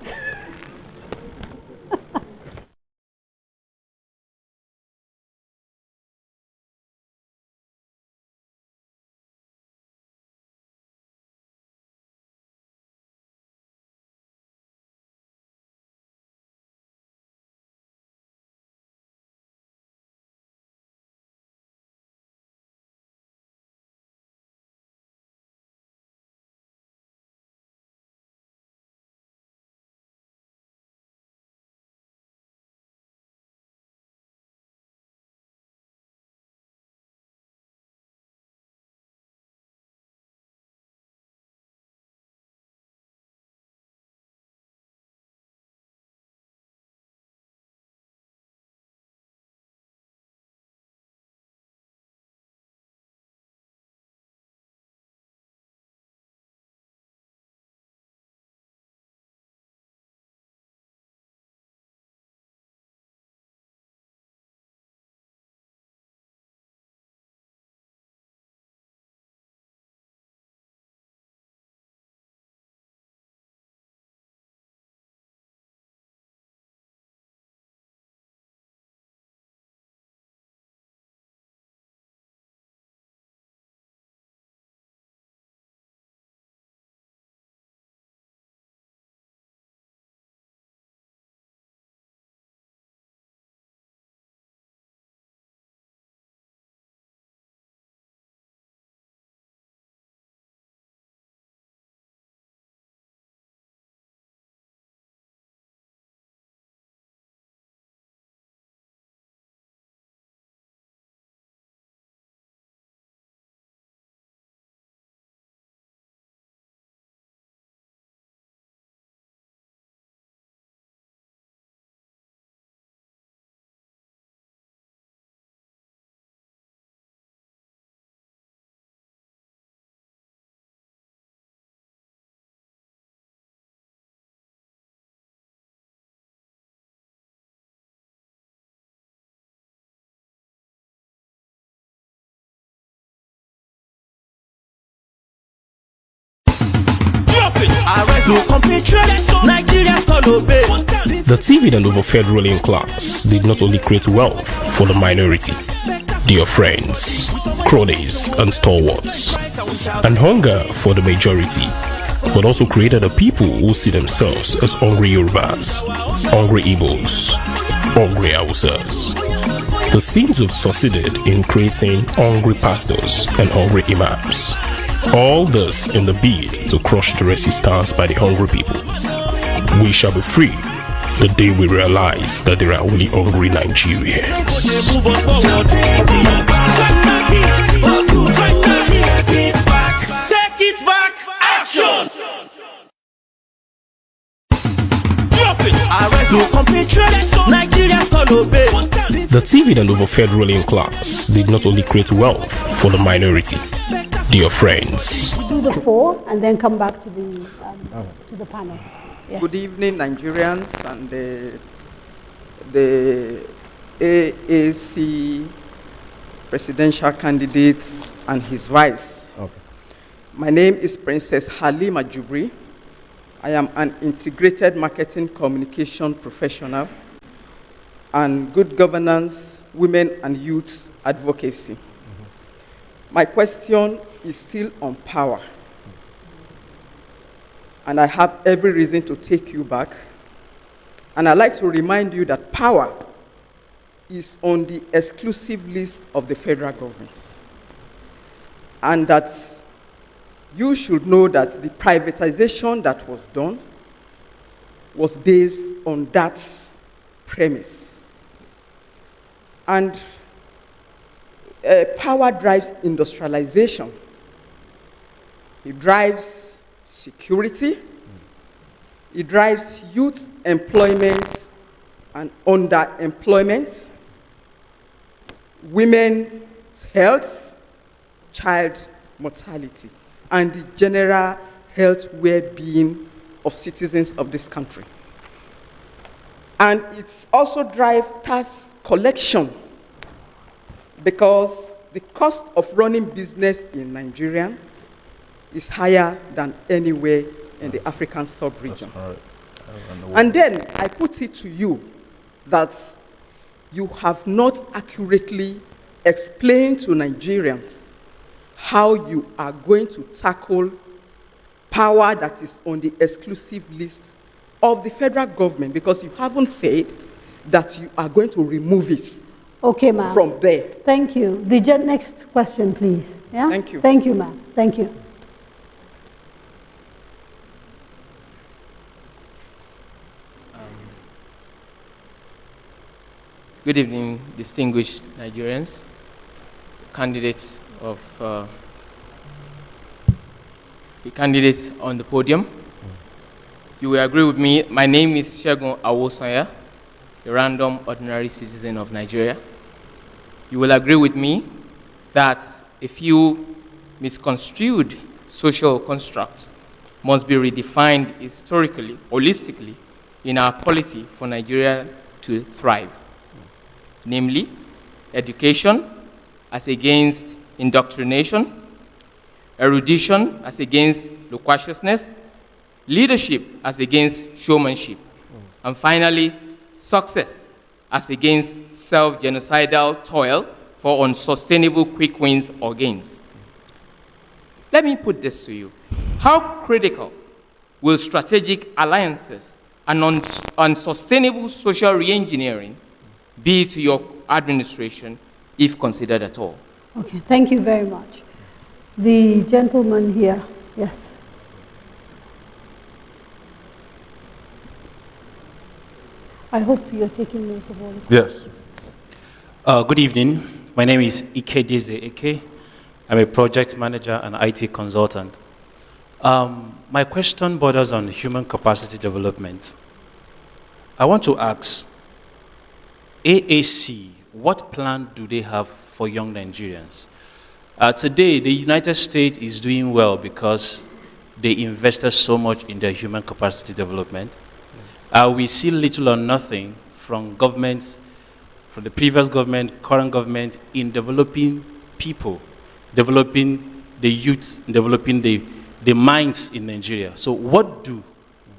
The TV and overfed ruling class did not only create wealth for the minority, their friends, cronies, and stalwarts, and hunger for the majority, but also created a people who see themselves as hungry Yorubas, hungry Igbos, hungry Hausas. The seems to have succeeded in creating hungry pastors and hungry imams. All this in the bid to crush the resistance by the hungry people. We shall be free the day we realize that there are only hungry Nigerians. Take it back, action! The TV and overfed ruling class did not only create wealth for the minority, their friends. Do the four and then come back to the panel. Yes. Good evening, Nigerians and the AAC presidential candidates and his vice. Okay. My name is Princess Halima Jubri. I am an integrated marketing communication professional and good governance, women and youth advocacy. Mm-hmm. My question is still on power. And I have every reason to take you back. And I'd like to remind you that power is on the exclusive list of the federal government. And that you should know that the privatization that was done was based on that premise. And power drives industrialization. It drives security. It drives youth employment and underemployment, women's health, child mortality, and the general health well-being of citizens of this country. And it's also drives tax collection, because the cost of running business in Nigeria is higher than anywhere in the African sub-region. And then I put it to you that you have not accurately explained to Nigerians how you are going to tackle power that is on the exclusive list of the federal government, because you haven't said that you are going to remove it from there. Thank you. The next question, please. Yeah? Thank you. Thank you, ma'am. Thank you. Good evening, distinguished Nigerians, candidates of the candidates on the podium. You will agree with me. My name is Segun Awosanya, a random ordinary citizen of Nigeria. You will agree with me that a few misconstrued social constructs must be redefined historically, holistically, in our polity for Nigeria to thrive. Namely, education as against indoctrination, erudition as against loquaciousness, leadership as against showmanship, and finally, success as against self-genocidal toil for unsustainable quick wins or gains. Let me put this to you. How critical will strategic alliances and unsustainable social re-engineering be to your administration, if considered at all? Okay, thank you very much. The gentleman here, yes. I hope you're taking notes of all of this. Yes. Good evening. My name is Ikedize Eke. I'm a project manager and IT consultant. My question borders on human capacity development. I want to ask, AAC, what plan do they have for young Nigerians? Today, the United States is doing well because they invested so much in their human capacity development. We see little or nothing from governments, from the previous government, current government, in developing people, developing the youth, developing the minds in Nigeria. So what do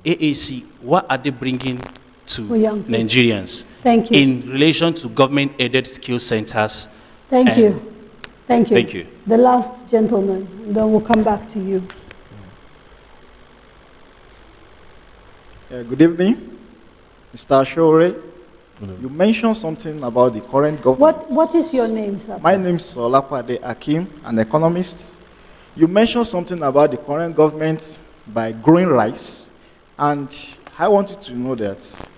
AAC, what are they bringing to For young people. Nigerians Thank you. in relation to government-aided skill centers? Thank you. Thank you. Thank you. The last gentleman, then we'll come back to you. Good evening, Mr. Sowore. You mentioned something about the current government. What is your name, sir? My name is Olapade Akim, an economist. You mentioned something about the current government by growing rice, and I want you to know that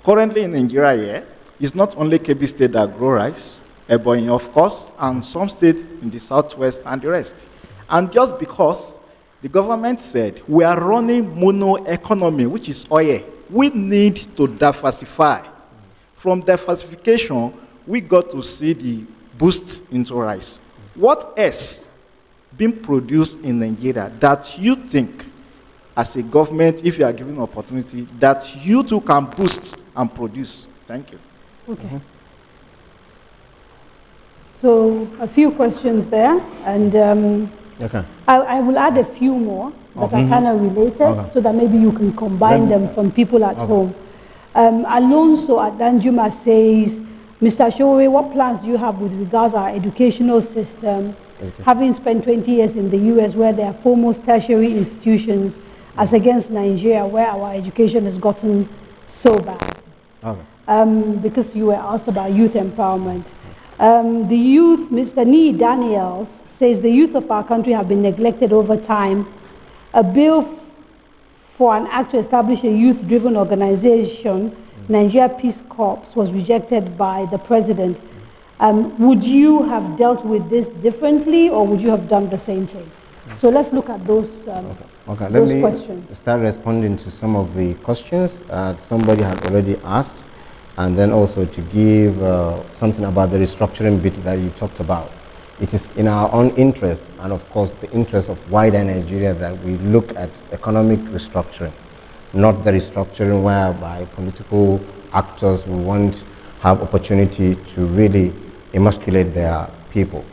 currently in Nigeria, it's not only Kebbi State that grow rice, Ebonyi, of course, and some states in the southwest and the rest. And just because the government said we are running mono economy, which is oil, we need to diversify. From diversification, we got to see the boost into rice. What else being produced in Nigeria that you think, as a government, if you are given opportunity, that you too can boost and produce? Thank you. Okay. So a few questions there, and Okay. I will add a few more that are kind of related, so that maybe you can combine them from people at home. Alonso Adanjuma says, Mr. Sowore, what plans do you have with regards to our educational system, having spent 20 years in the US where there are foremost tertiary institutions, as against Nigeria where our education has gotten so bad? Okay. Because you were asked about youth empowerment. The youth, Mr. Nee Daniels, says the youth of our country have been neglected over time. A bill for an act to establish a youth-driven organization, Nigeria Peace Corps, was rejected by the president. Would you have dealt with this differently, or would you have done the same thing? So let's look at those, Okay, those let me questions. start responding to some of the questions somebody had already asked, and then also to give something about the restructuring bit that you talked about. It is in our own interest, and of course the interest of wider Nigeria, that we look at economic restructuring, not the restructuring whereby political actors will want have opportunity to really emasculate their people.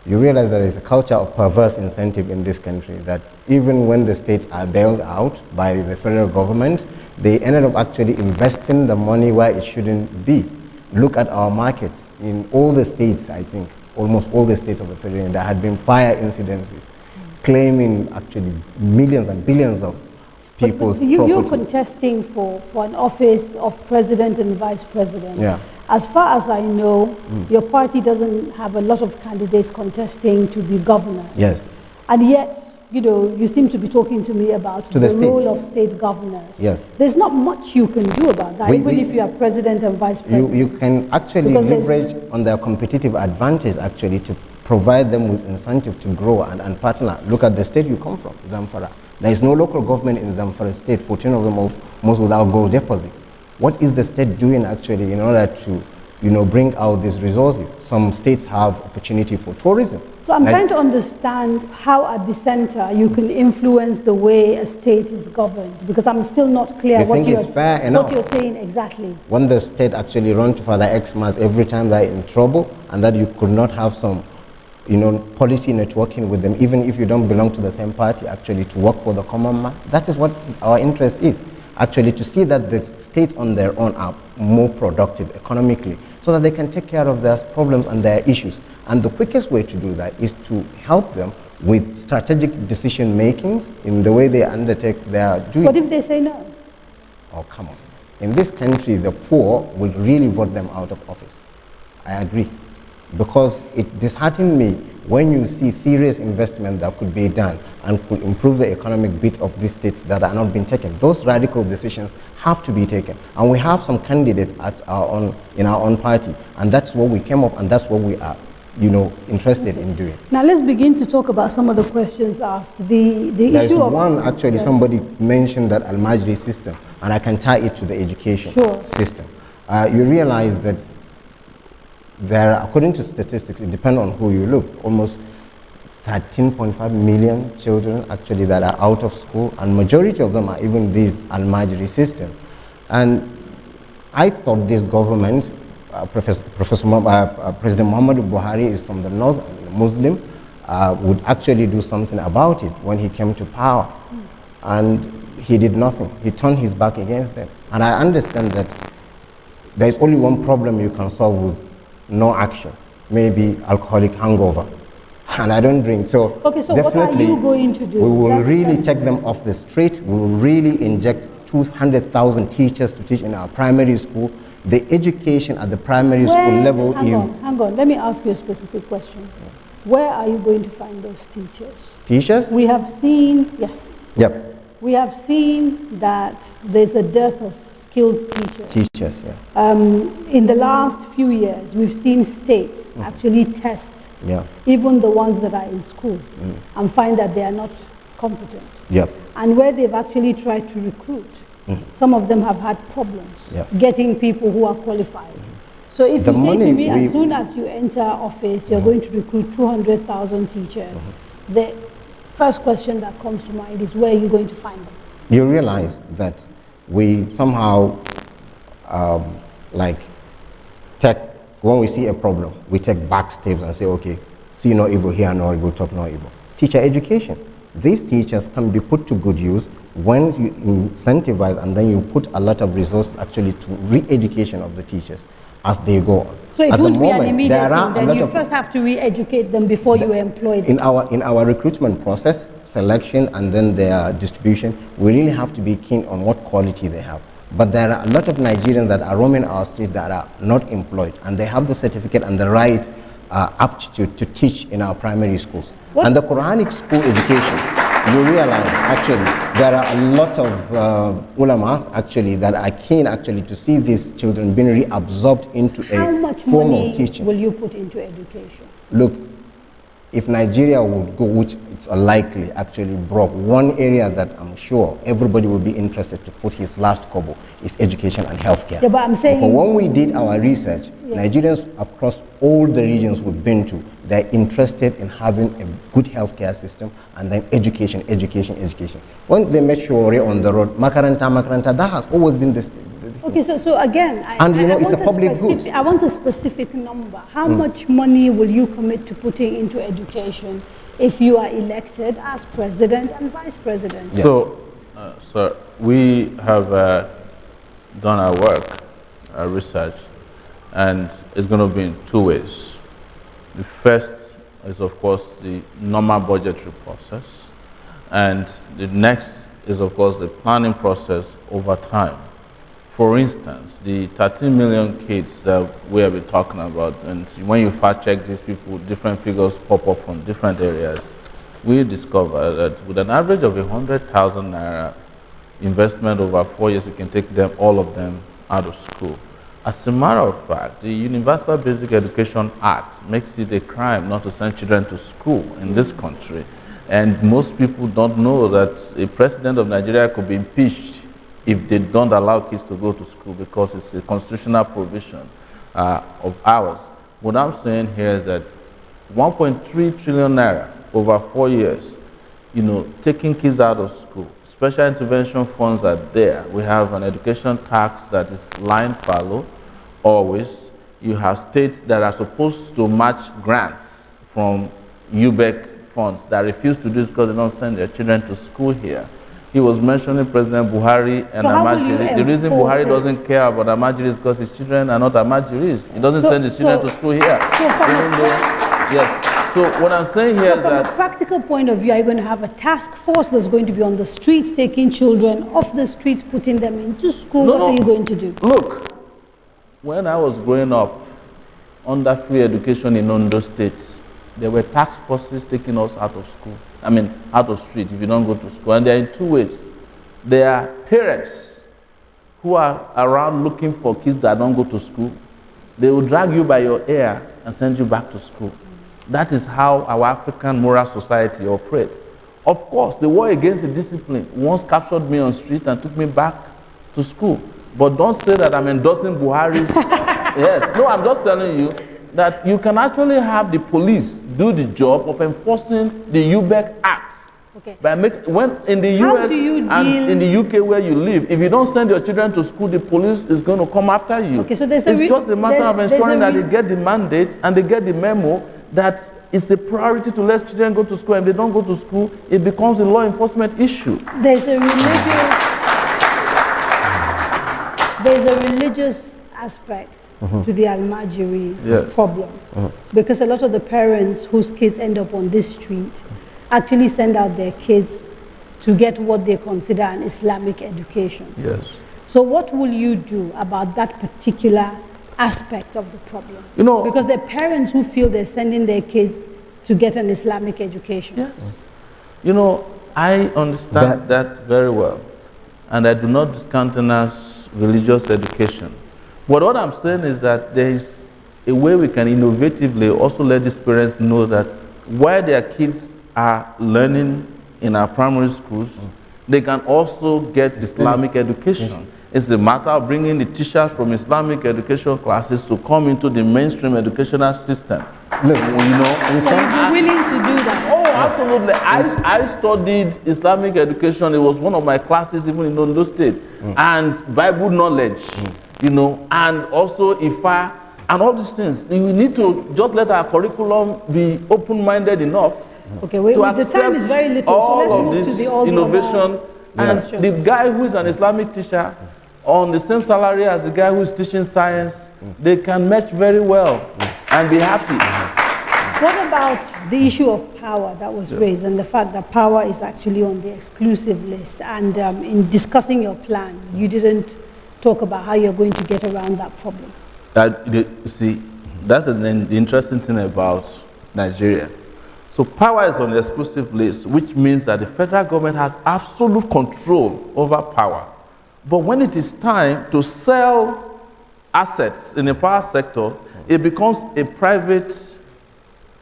You realize that there's a culture of perverse incentive in this country, that even when the states are bailed out by the federal government, they ended up actually investing the money where it shouldn't be. Look at our markets. In all the states, I think, almost all the states of the federal union, there had been fire incidences, claiming actually millions and billions of people's But you're property. contesting for an office of president and vice president. Yeah. As far as I know, your party doesn't have a lot of candidates contesting to be governors. Yes. And yet, you know, you seem to be talking to me about To the the role states. of state governors. Yes. There's not much you can do about that, even if you are president and vice president. You can actually Because there's- leverage on their competitive advantage actually to provide them with incentive to grow and partner. Look at the state you come from, Zamfara. There is no local government in Zamfara state, 14 of them almost without gold deposits. What is the state doing actually in order to, you know, bring out these resources? Some states have opportunity for tourism. So I'm Like- trying to understand how at the center you can influence the way a state is governed, because I'm still not clear You what think it's fair what enough? you're saying exactly. When the state actually run to Father Xmas every time they're in trouble, and that you could not have some, you know, policy networking with them, even if you don't belong to the same party, actually to work for the common man. That is what our interest is, actually to see that the states on their own are more productive economically, so that they can take care of their problems and their issues. And the quickest way to do that is to help them with strategic decision makings in the way they undertake their duties. What if they say no? Oh, come on. In this country, the poor will really vote them out of office. I agree. Because it disheartened me when you see serious investment that could be done and could improve the economic bit of these states that are not being taken. Those radical decisions have to be taken. And we have some candidates in our own party. And that's what we came up, and that's what we are, you know, interested in doing. Now let's begin to talk about some of the questions asked. The There's issue of one, actually, somebody mentioned that Al-Majri system, and I can tie it to the education system. You realize that there are, according to statistics, it depends on who you look, almost 13.5 million children actually that are out of school, and majority of them are even this Al-Majri system. And I thought this government, President Muhammadu Buhari is from the north, Muslim, would actually do something about it when he came to power. And he did nothing. He turned his back against them. And I understand that there's only one problem you can solve with no action, maybe alcoholic hangover. And I don't drink, so, okay, so what are you going to do? We will really take them off the street. We will really inject 200,000 teachers to teach in our primary school. The education at the primary school level. Hang on, let me ask you a specific question. Where are you going to find those teachers? Teachers? We have seen, yes. Yep. We have seen that there's a dearth of skilled teachers. Teachers, yeah. In the last few years, we've seen states actually test even the ones that are in school and find that they are not competent. Yep. And where they've actually tried to recruit, some of them have had problems getting people who are qualified. So if you say to me, as soon as you enter office, you're going to recruit 200,000 teachers, the first question that comes to mind is where are you going to find them? You realize that we somehow when we see a problem, we take back steps and say, okay, see no evil, hear no evil, talk no evil. Teacher education. These teachers can be put to good use when you incentivize and then you put a lot of resources actually to re-education of the teachers as they go on. So it won't be an immediate thing, then you first have to re-educate them before you employ them. In our recruitment process, selection and then their distribution, we really have to be keen on what quality they have. But there are a lot of Nigerians that are roaming our streets that are not employed, and they have the certificate and the right aptitude to teach in our primary schools. And the Quranic school education, you realize actually there are a lot of ulamas actually that are keen actually to see these children being reabsorbed into a formal teaching. Will you put into education? Look, if Nigeria would go, which it's unlikely, actually broke, one area that I'm sure everybody will be interested to put his last kobo is education and healthcare. Yeah, but I'm saying, but when we did our research, Nigerians across all the regions we've been to, they're interested in having a good healthcare system and then education. When they met Sowore on the road, makaranta, that has always been this. Okay, so again, it's a public good. I want a specific number. How much money will you commit to putting into education if you are elected as president and vice president? Yeah. So, sir, we have done our work, our research, and it's going to be in two ways. The first is, of course, the normal budgetary process, and the next is, of course, the planning process over time. For instance, the 13 million kids that we have been talking about, and when you fact check these people, different figures pop up from different areas, we discover that with an average of 100,000 naira investment over 4 years, you can take them, all of them, out of school. As a matter of fact, the Universal Basic Education Act makes it a crime not to send children to school in this country. And most people don't know that a president of Nigeria could be impeached if they don't allow kids to go to school because it's a constitutional provision of ours. What I'm saying here is that 1.3 trillion naira over 4 years, taking kids out of school. Special intervention funds are there. We have an education tax that is line fallow always. You have states that are supposed to match grants from UBEC funds that refuse to do this because they don't send their children to school here. He was mentioning President Buhari and Amajiri. The reason Buhari doesn't care about Amajiri is because his children are not Amajiris. He doesn't send his children to school here. Yes. So what I'm saying here is that from a practical point of view, are you going to have a task force that's going to be on the streets, taking children off the streets, putting them into school? What are you going to do? Look, when I was growing up under free education in Ondo State, there were task forces taking us out of school. Out of street if you don't go to school. And they're in two ways. There are parents who are around looking for kids that don't go to school. They will drag you by your hair and send you back to school. That is how our African moral society operates. Of course, the war against the discipline once captured me on street and took me back to school. But don't say that I'm endorsing Buhari's. Yes, no, I'm just telling you that you can actually have the police do the job of enforcing the UBEC Act. Okay. When in the US and in the UK where you live, if you don't send your children to school, the police is going to come after you. Okay, so it's just a matter of ensuring that they get the mandate and they get the memo that it's a priority to let children go to school. And if they don't go to school, it becomes a law enforcement issue. There's a religious there's a religious aspect to the Almajiri Yes. problem. Because a lot of the parents whose kids end up on this street actually send out their kids to get what they consider an Islamic education. Yes. So what will you do about that particular aspect of the problem? You know, because there are parents who feel they're sending their kids to get an Islamic education. Yes. You know, I understand that very well, and I do not discountenance religious education. But what I'm saying is that there is a way we can innovatively also let these parents know that while their kids are learning in our primary schools, they can also get Islamic education. It's a matter of bringing the teachers from Islamic education classes to come into the mainstream educational system. Look, you know, So you'd be willing to do that? oh, absolutely. I studied Islamic education. It was one of my classes even in Ondo State. And Bible knowledge, you know, and also Ifa, and all these things. We need to just let our curriculum be open-minded enough Okay, wait, to the time is very little, so all let's of move to this the all innovation. And the guy who is an Islamic teacher on the same salary as the guy who is teaching science, they can match very well and be happy. What about the issue of power that was raised and the fact that power is actually on the exclusive list? And in discussing your plan, you didn't talk about how you're going to get around that problem. You see, that's the interesting thing about Nigeria. So power is on the exclusive list, which means that the federal government has absolute control over power. But when it is time to sell assets in the power sector, it becomes a private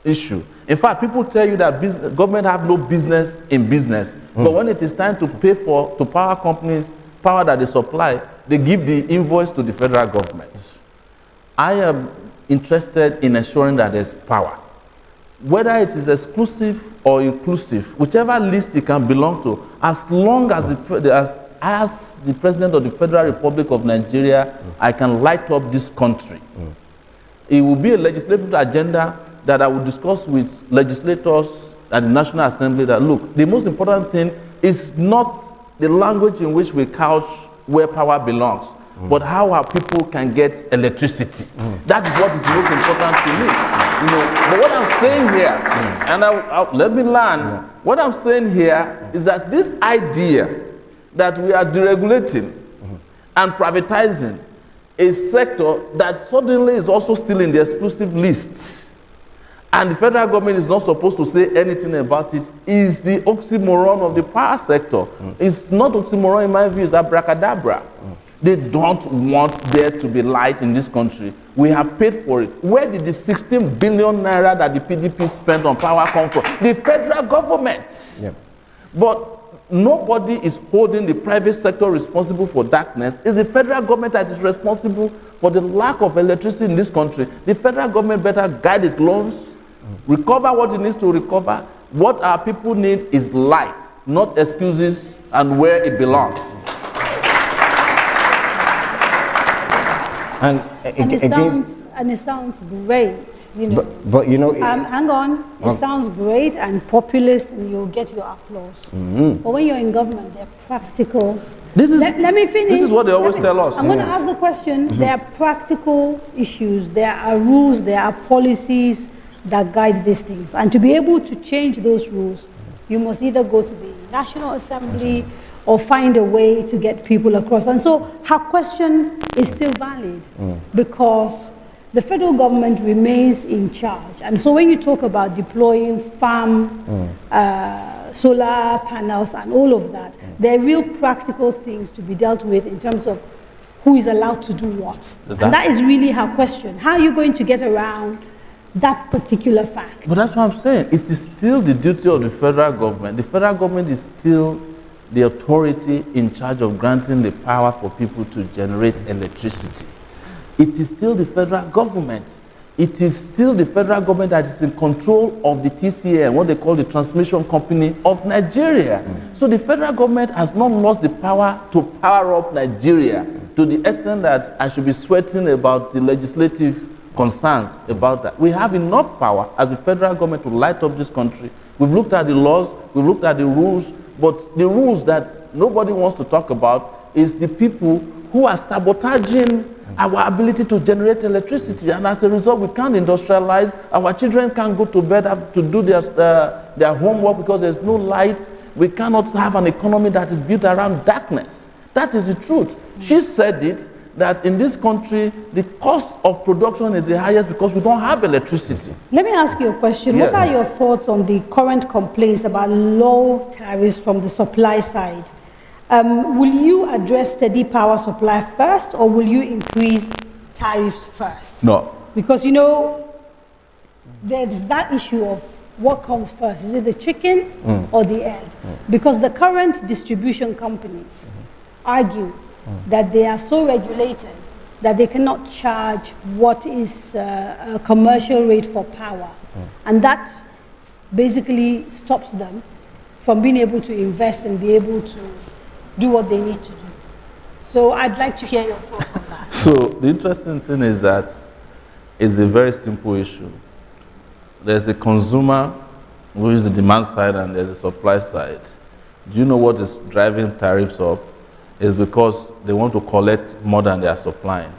issue. In fact, people tell you that government have no business in business. But when it is time to pay to power companies, power that they supply, they give the invoice to the federal government. I am interested in ensuring that there's power. Whether it is exclusive or inclusive, whichever list it can belong to, as long as as the President of the Federal Republic of Nigeria, I can light up this country. It will be a legislative agenda that I will discuss with legislators at the National Assembly that, look, the most important thing is not the language in which we couch where power belongs, but how our people can get electricity. That is what is most important to me. You know, but what I'm saying here, and let me land, what I'm saying here is that this idea that we are deregulating and privatizing a sector that suddenly is also still in the exclusive lists, and the federal government is not supposed to say anything about it, is the oxymoron of the power sector. It's not oxymoron in my view, it's abracadabra. They don't want there to be light in this country. We have paid for it. Where did the 16 billion naira that the PDP spent on power come from? The federal government. Yep. But nobody is holding the private sector responsible for darkness. It's the federal government that is responsible for the lack of electricity in this country. The federal government better guide its loans, recover what it needs to recover. What our people need is light, not excuses and where it belongs. And it sounds great, you know. But you know, hang on. It sounds great and populist, and you'll get your applause. But when you're in government, they're practical. Let me finish. This is what they always tell us. I'm going to ask the question. There are practical issues. There are rules. There are policies that guide these things. And to be able to change those rules, you must either go to the National Assembly or find a way to get people across. And so her question is still valid because the federal government remains in charge. And so when you talk about deploying farm, solar panels and all of that, there are real practical things to be dealt with in terms of who is allowed to do what. And that is really her question. How are you going to get around that particular fact? But that's what I'm saying. It is still the duty of the federal government. The federal government is still the authority in charge of granting the power for people to generate electricity. It is still the federal government. It is still the federal government that is in control of the TCN, what they call the Transmission Company of Nigeria. So the federal government has not lost the power to power up Nigeria to the extent that I should be sweating about the legislative concerns about that. We have enough power as the federal government to light up this country. We've looked at the laws, we've looked at the rules, but the rules that nobody wants to talk about is the people who are sabotaging our ability to generate electricity, and as a result, we can't industrialize. Our children can't go to bed to do their homework because there's no light. We cannot have an economy that is built around darkness. That is the truth. She said it, that in this country, the cost of production is the highest because we don't have electricity. Let me ask you a question. Yes. What are your thoughts on the current complaints about low tariffs from the supply side? Will you address steady power supply first, or will you increase tariffs first? No. Because, you know, there's that issue of what comes first. Is it the chicken or the egg? Because the current distribution companies argue that they are so regulated that they cannot charge what is a commercial rate for power. And that basically stops them from being able to invest and be able to do what they need to do. So I'd like to hear your thoughts on that. So the interesting thing is that it's a very simple issue. There's a consumer who is the demand side and there's a supply side. Do you know what is driving tariffs up? It's because they want to collect more than they are supplying.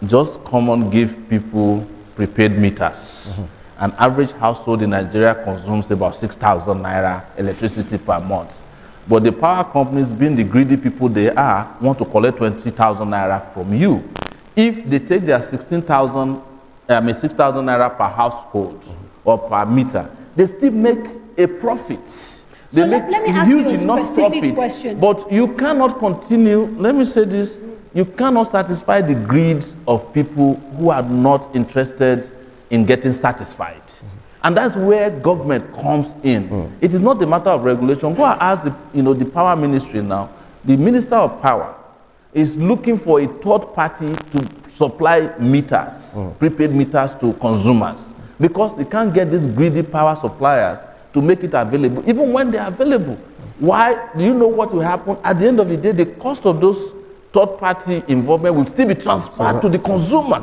Just come on, give people prepaid meters. An average household in Nigeria consumes about 6,000 naira electricity per month. But the power companies, being the greedy people they are, want to collect 20,000 naira from you. If they take their 6,000 naira per household or per meter, they still make a profit. They make let me ask you huge a enough specific profit. question. But you cannot continue, let me say this, you cannot satisfy the greed of people who are not interested in getting satisfied. And that's where government comes in. It is not a matter of regulation. Go and ask the power ministry now. The minister of power is looking for a third party to supply meters, prepaid meters to consumers, because they can't get these greedy power suppliers to make it available, even when they are available. Why? Do you know what will happen? At the end of the day, the cost of those third party involvement will still be transferred to the consumer.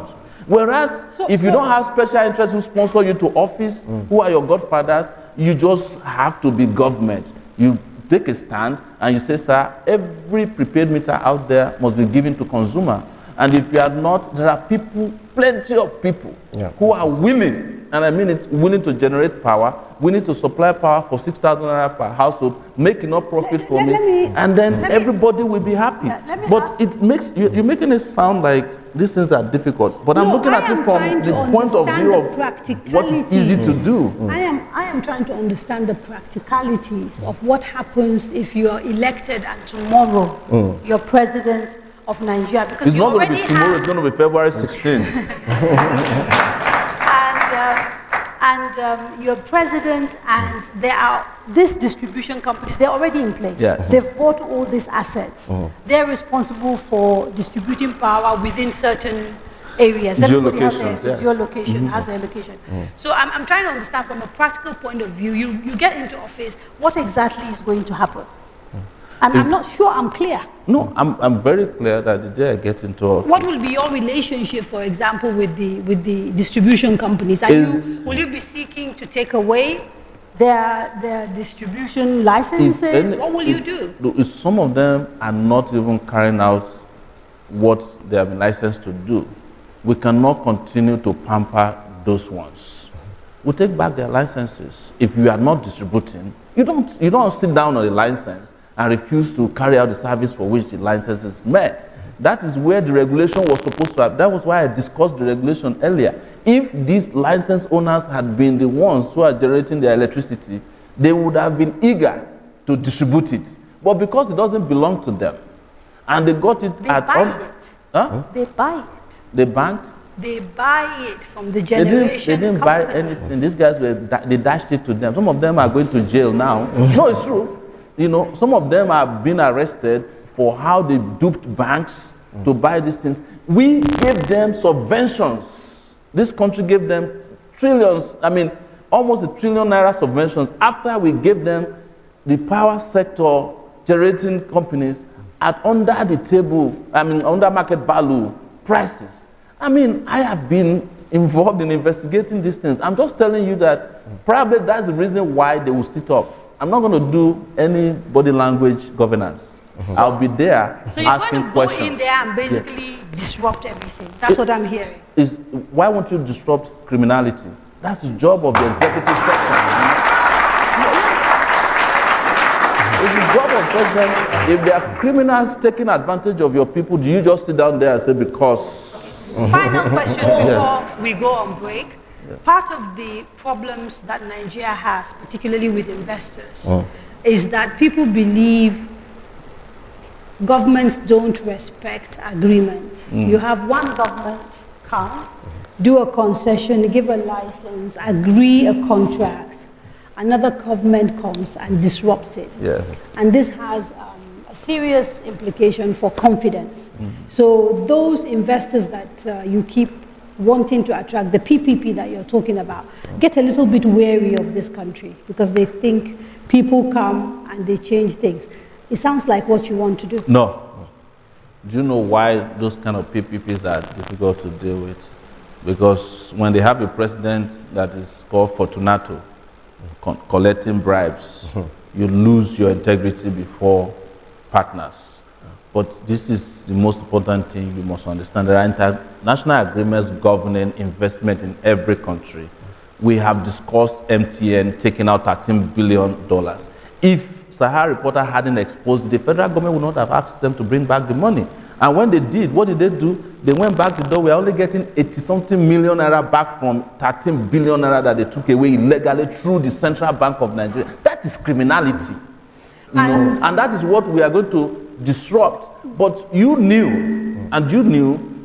Whereas, if you don't have special interests who sponsor you to office, who are your godfathers, you just have to be government. You take a stand and you say, sir, every prepaid meter out there must be given to consumer. And if you are not, there are people, plenty of people, who are willing, and I mean it, willing to generate power, willing to supply power for 6,000 naira per household, make enough profit from it, and then everybody will be happy. But it makes, you're making it sound like these things are difficult. But I'm looking at it from the point of view of what is easy to do. I am trying to understand the practicalities of what happens if you are elected and tomorrow you're president of Nigeria, because it's not going to be tomorrow, it's going to be February 16th. and you're president, and there are these distribution companies, they're already in place. They've bought all these assets. They're responsible for distributing power within certain areas. Everybody has their geolocation, has their location. So I'm trying to understand from a practical point of view, you get into office, what exactly is going to happen? And I'm not sure I'm clear. No, I'm very clear that the day I get into office. What will be your relationship, for example, with the distribution companies? Will you be seeking to take away their distribution licenses? What will you do? If some of them are not even carrying out what they have been licensed to do, we cannot continue to pamper those ones. We take back their licenses. If you are not distributing, you don't sit down on a license and refuse to carry out the service for which the license is met. That is where the regulation was supposed to have. That was why I discussed the regulation earlier. If these license owners had been the ones who are generating their electricity, they would have been eager to distribute it. But because it doesn't belong to them, and they got it They buy They banked? They buy it from the generation. They didn't buy anything. These guys, they dashed it to them. Some of them are going to jail now. No, it's true. You know, some of them have been arrested for how they duped banks to buy these things. We gave them subventions. This country gave them trillions, almost $1 trillion naira subventions after we gave them the power sector generating companies at under the table, under market value prices. I have been involved in investigating these things. I'm just telling you that probably that's the reason why they will sit up. I'm not going to do any body language governance. I'll be there So you're asking going to go questions. in there and basically disrupt everything. That's what I'm hearing. Why won't you disrupt criminality? That's the job of the executive section. It's the job of president. If there are criminals taking advantage of your people, do you just sit down there and say, because? Final question before we go on break. Part of the problems that Nigeria has, particularly with investors, is that people believe governments don't respect agreements. You have one government come, do a concession, give a license, agree a contract. Another government comes and disrupts it. Yes. And this has a serious implication for confidence. So those investors that you keep wanting to attract, the PPP that you're talking about, get a little bit wary of this country because they think people come and they change things. It sounds like what you want to do. No. Do you know why those kind of PPPs are difficult to deal with? Because when they have a president that is called Fortunato, collecting bribes, you lose your integrity before partners. But this is the most important thing you must understand. There are international agreements governing investment in every country. We have discussed MTN taking out $13 billion. If Sahara Reporter hadn't exposed it, the federal government would not have asked them to bring back the money. And when they did, what did they do? They went back to the door. We're only getting 80-something million naira back from 13 billion naira that they took away illegally through the Central Bank of Nigeria. That is criminality. And that is what we are going to disrupt. But you knew,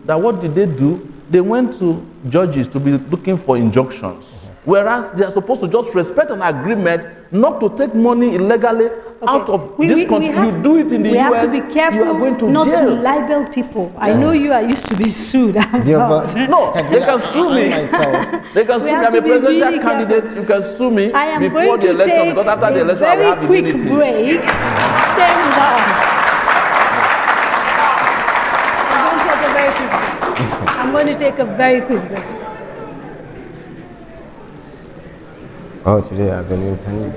that what did they do? They went to judges to be looking for injunctions. Whereas they are supposed to just respect an agreement not to take money illegally out of this country. You do it in the US, we have to be careful you are going to not jail. to libel people. I know you are used to be sued. No, they can sue me. They can sue me. I'm a presidential candidate. You can sue me before the election, because after the election I will have immunity. Very quick break. Stay with us. I'm going to take a very quick break. Oh, today I have a new penny.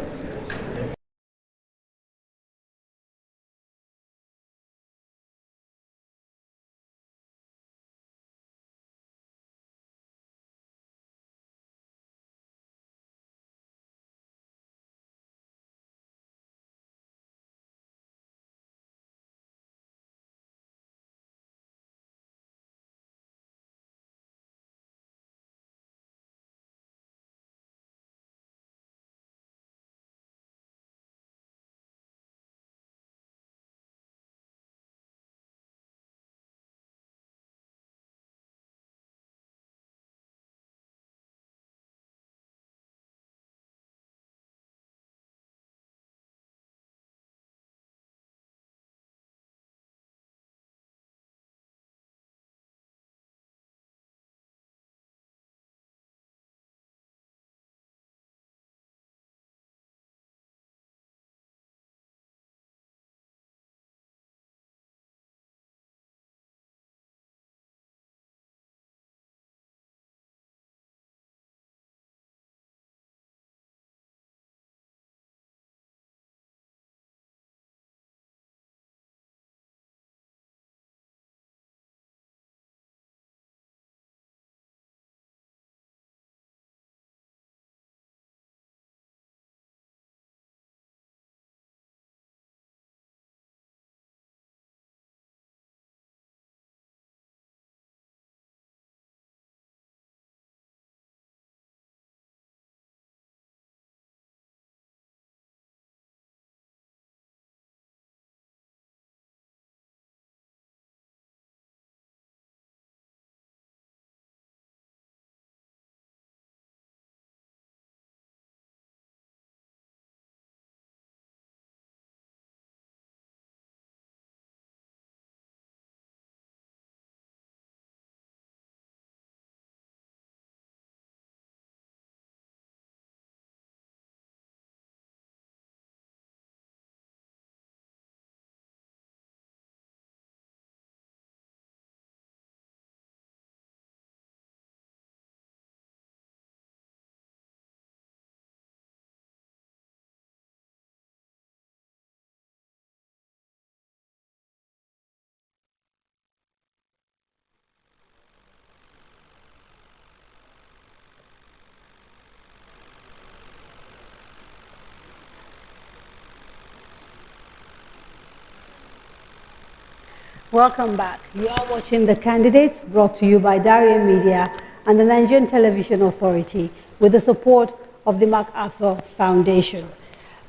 Welcome back. You are watching The Candidates, brought to you by Daria Media and the Nigerian Television Authority with the support of the MacArthur Foundation.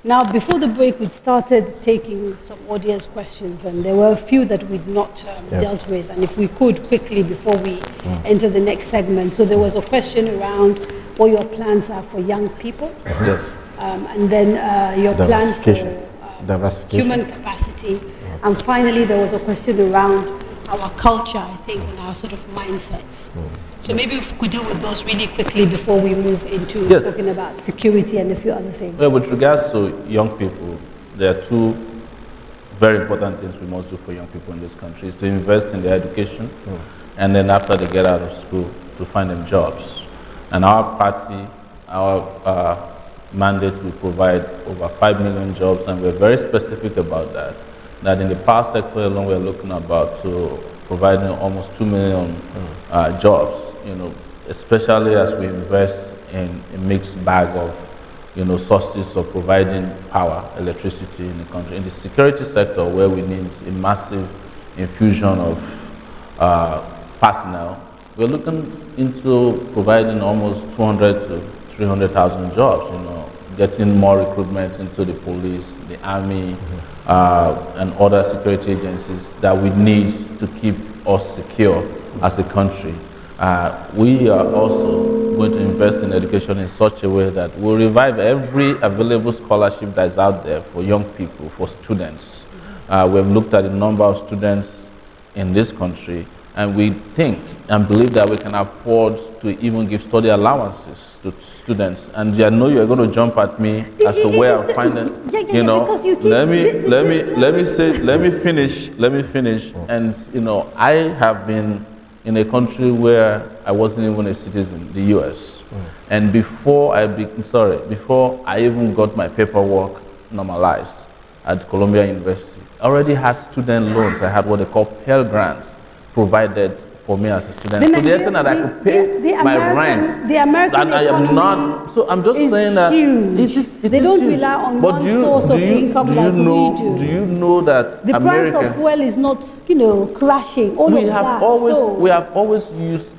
Now, before the break, we'd started taking some audience questions, and there were a few that we'd not dealt with. And if we could, quickly, before we enter the next segment. So there was a question around what your plans are for young people. Yes. And then your plan for human capacity. And finally, there was a question around our culture, I think, and our sort of mindsets. So maybe if we could deal with those really quickly before we move into talking about security and a few other things. Well, with regards to young people, there are two very important things we must do for young people in this country, is to invest in their education, and then after they get out of school, to find them jobs. And our party, our mandate will provide over 5 million jobs, and we're very specific about that. That in the power sector alone, we're looking about to providing almost 2 million jobs, especially as we invest in a mixed bag of, sources of providing power, electricity in the country. In the security sector, where we need a massive infusion of personnel, we're looking into providing almost 200 to 300,000 jobs, getting more recruitment into the police, the army, and other security agencies that we need to keep us secure as a country. We are also going to invest in education in such a way that we'll revive every available scholarship that is out there for young people, for students. We've looked at the number of students in this country, and we think and believe that we can afford to even give study allowances to students. And I know you're going to jump at me as to where I find it. Let me finish. And I have been in a country where I wasn't even a citizen, the US. And before I even got my paperwork normalized at Columbia University, I already had student loans. I had what they call Pell Grants provided for me as a student. To the extent that I could pay my rent. The American and I am not. So I'm just saying that they don't rely on one source of income like we do. Do you know that the price of fuel is not, crashing? We have always used.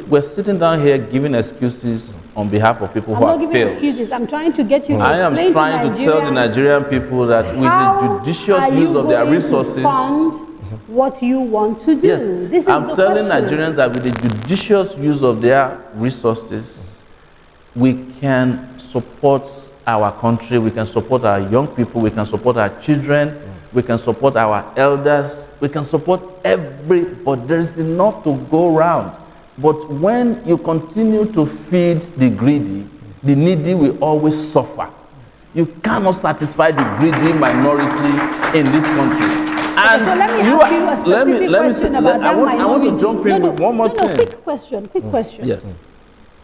We're sitting down here giving excuses on behalf of people who have failed. I'm not giving excuses. I'm trying to get you to explain to I am trying to tell the Nigerian people that with the judicious use of their resources, what you want to do. Yes, I'm telling Nigerians that with the judicious use of their resources, we can support our country, we can support our young people, we can support our children, we can support our elders, we can support everybody. There is enough to go around. But when you continue to feed the greedy, the needy will always suffer. You cannot satisfy the greedy minority in this country. And so let me ask you a specific question about that minority. I want to jump in with one more thing. Quick question. Yes.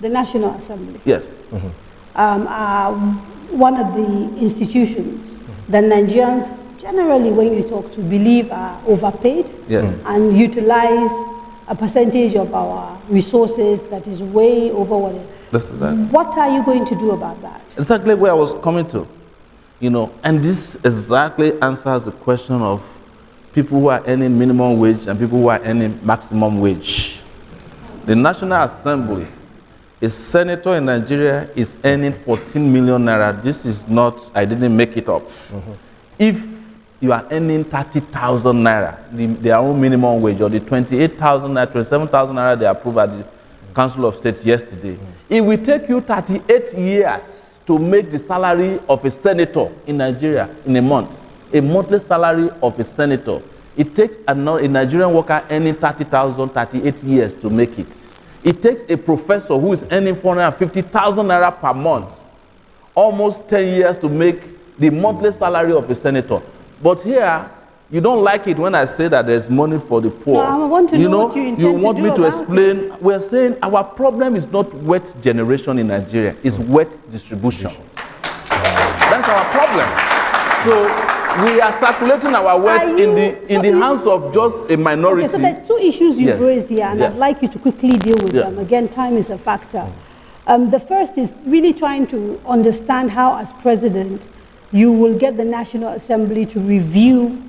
The National Assembly. Yes. One of the institutions that Nigerians generally, when you talk to, believe are overpaid and utilize a percentage of our resources that is way over what are you going to do about that? Exactly where I was coming to. And this exactly answers the question of people who are earning minimum wage and people who are earning maximum wage. The National Assembly, a senator in Nigeria is earning 14 million naira. This is not, I didn't make it up. If you are earning 30,000 naira, their own minimum wage, or the 28,000 naira, 27,000 naira they approved at the Council of State yesterday, it will take you 38 years to make the salary of a senator in Nigeria in a month. A monthly salary of a senator. It takes a Nigerian worker earning 30,000, 38 years to make it. It takes a professor who is earning 450,000 naira per month, almost 10 years to make the monthly salary of a senator. But here, you don't like it when I say that there's money for the poor. No, I want to know what you intend you want to do me to about explain. it. We're saying our problem is not wealth generation in Nigeria, it's wealth distribution. That's our problem. So we are circulating our wealth in the hands of just a minority. Okay, so there are two issues you've raised here, and I'd like you to quickly deal with them. Again, time is a factor. The first is really trying to understand how, as president, you will get the National Assembly to review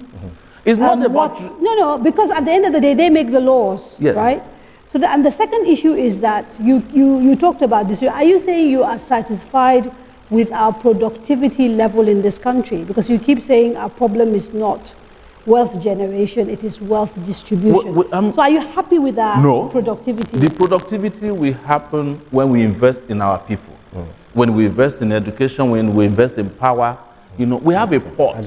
It's not about... No, because at the end of the day, they make the laws, Yes. right? So, and the second issue is that you talked about this. Are you saying you are satisfied with our productivity level in this country? Because you keep saying our problem is not wealth generation, it is wealth distribution. So are you happy with our productivity? The productivity will happen when we invest in our people. When we invest in education, when we invest in power. You know, we have a port,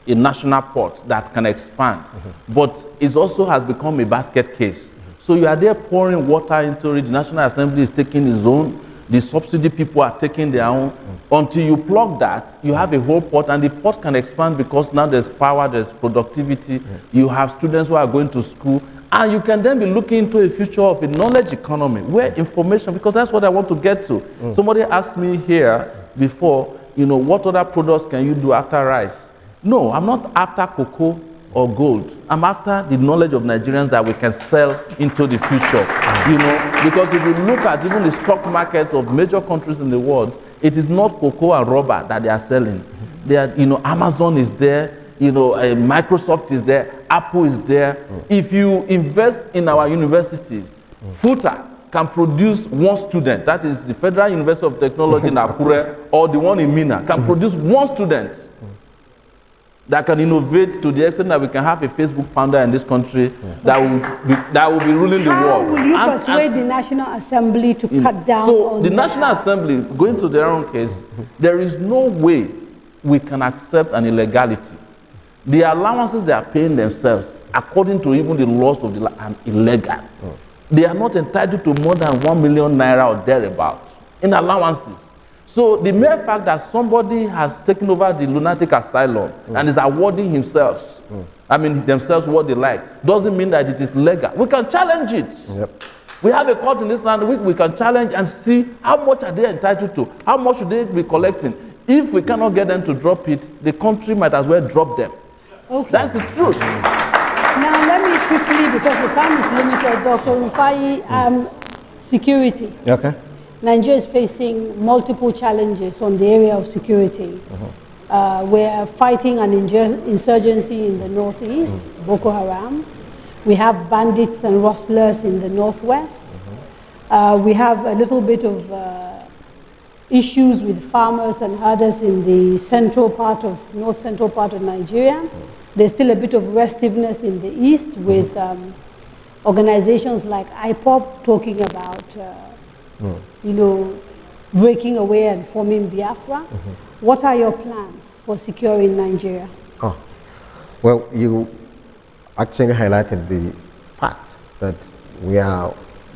a national port that can expand, but it also has become a basket case. So you are there pouring water into it, the National Assembly is taking its own, the subsidy people are taking their own. Until you plug that, you have a whole port, and the port can expand because now there's power, there's productivity, you have students who are going to school, and you can then be looking into a future of a knowledge economy, where information, because that's what I want to get to. Somebody asked me here before, you know, what other products can you do after rice? No, I'm not after cocoa or gold. I'm after the knowledge of Nigerians that we can sell into the future. You know, because if you look at even the stock markets of major countries in the world, it is not cocoa and rubber that they are selling. They are, you know, Amazon is there, you know, Microsoft is there, Apple is there. If you invest in our universities, FUTA can produce one student, that is the Federal University of Technology in Akure or the one in Mina, can produce one student that can innovate to the extent that we can have a Facebook founder in this country that will be ruling the world. How will you persuade the National Assembly to cut down on the National Assembly, going to their own case, there is no way we can accept an illegality. The allowances they are paying themselves, according to even the laws of the land, are illegal. They are not entitled to more than 1 million naira or thereabouts in allowances. So the mere fact that somebody has taken over the lunatic asylum and is awarding themselves what they like, doesn't mean that it is legal. We can challenge it. We have a court in this land which we can challenge and see how much are they entitled to, how much should they be collecting. If we cannot get them to drop it, the country might as well drop them. Okay. That's the truth. Now let me quickly, because the time is limited, Dr. Rufai, security. Okay. Nigeria is facing multiple challenges on the area of security. We're fighting an insurgency in the northeast, Boko Haram. We have bandits and rustlers in the northwest. We have a little bit of issues with farmers and herders in the north central part of Nigeria. There's still a bit of restiveness in the east with organizations like IPOP talking about you know, breaking away and forming Biafra. What are your plans for securing Nigeria? Well, you actually highlighted the fact that we are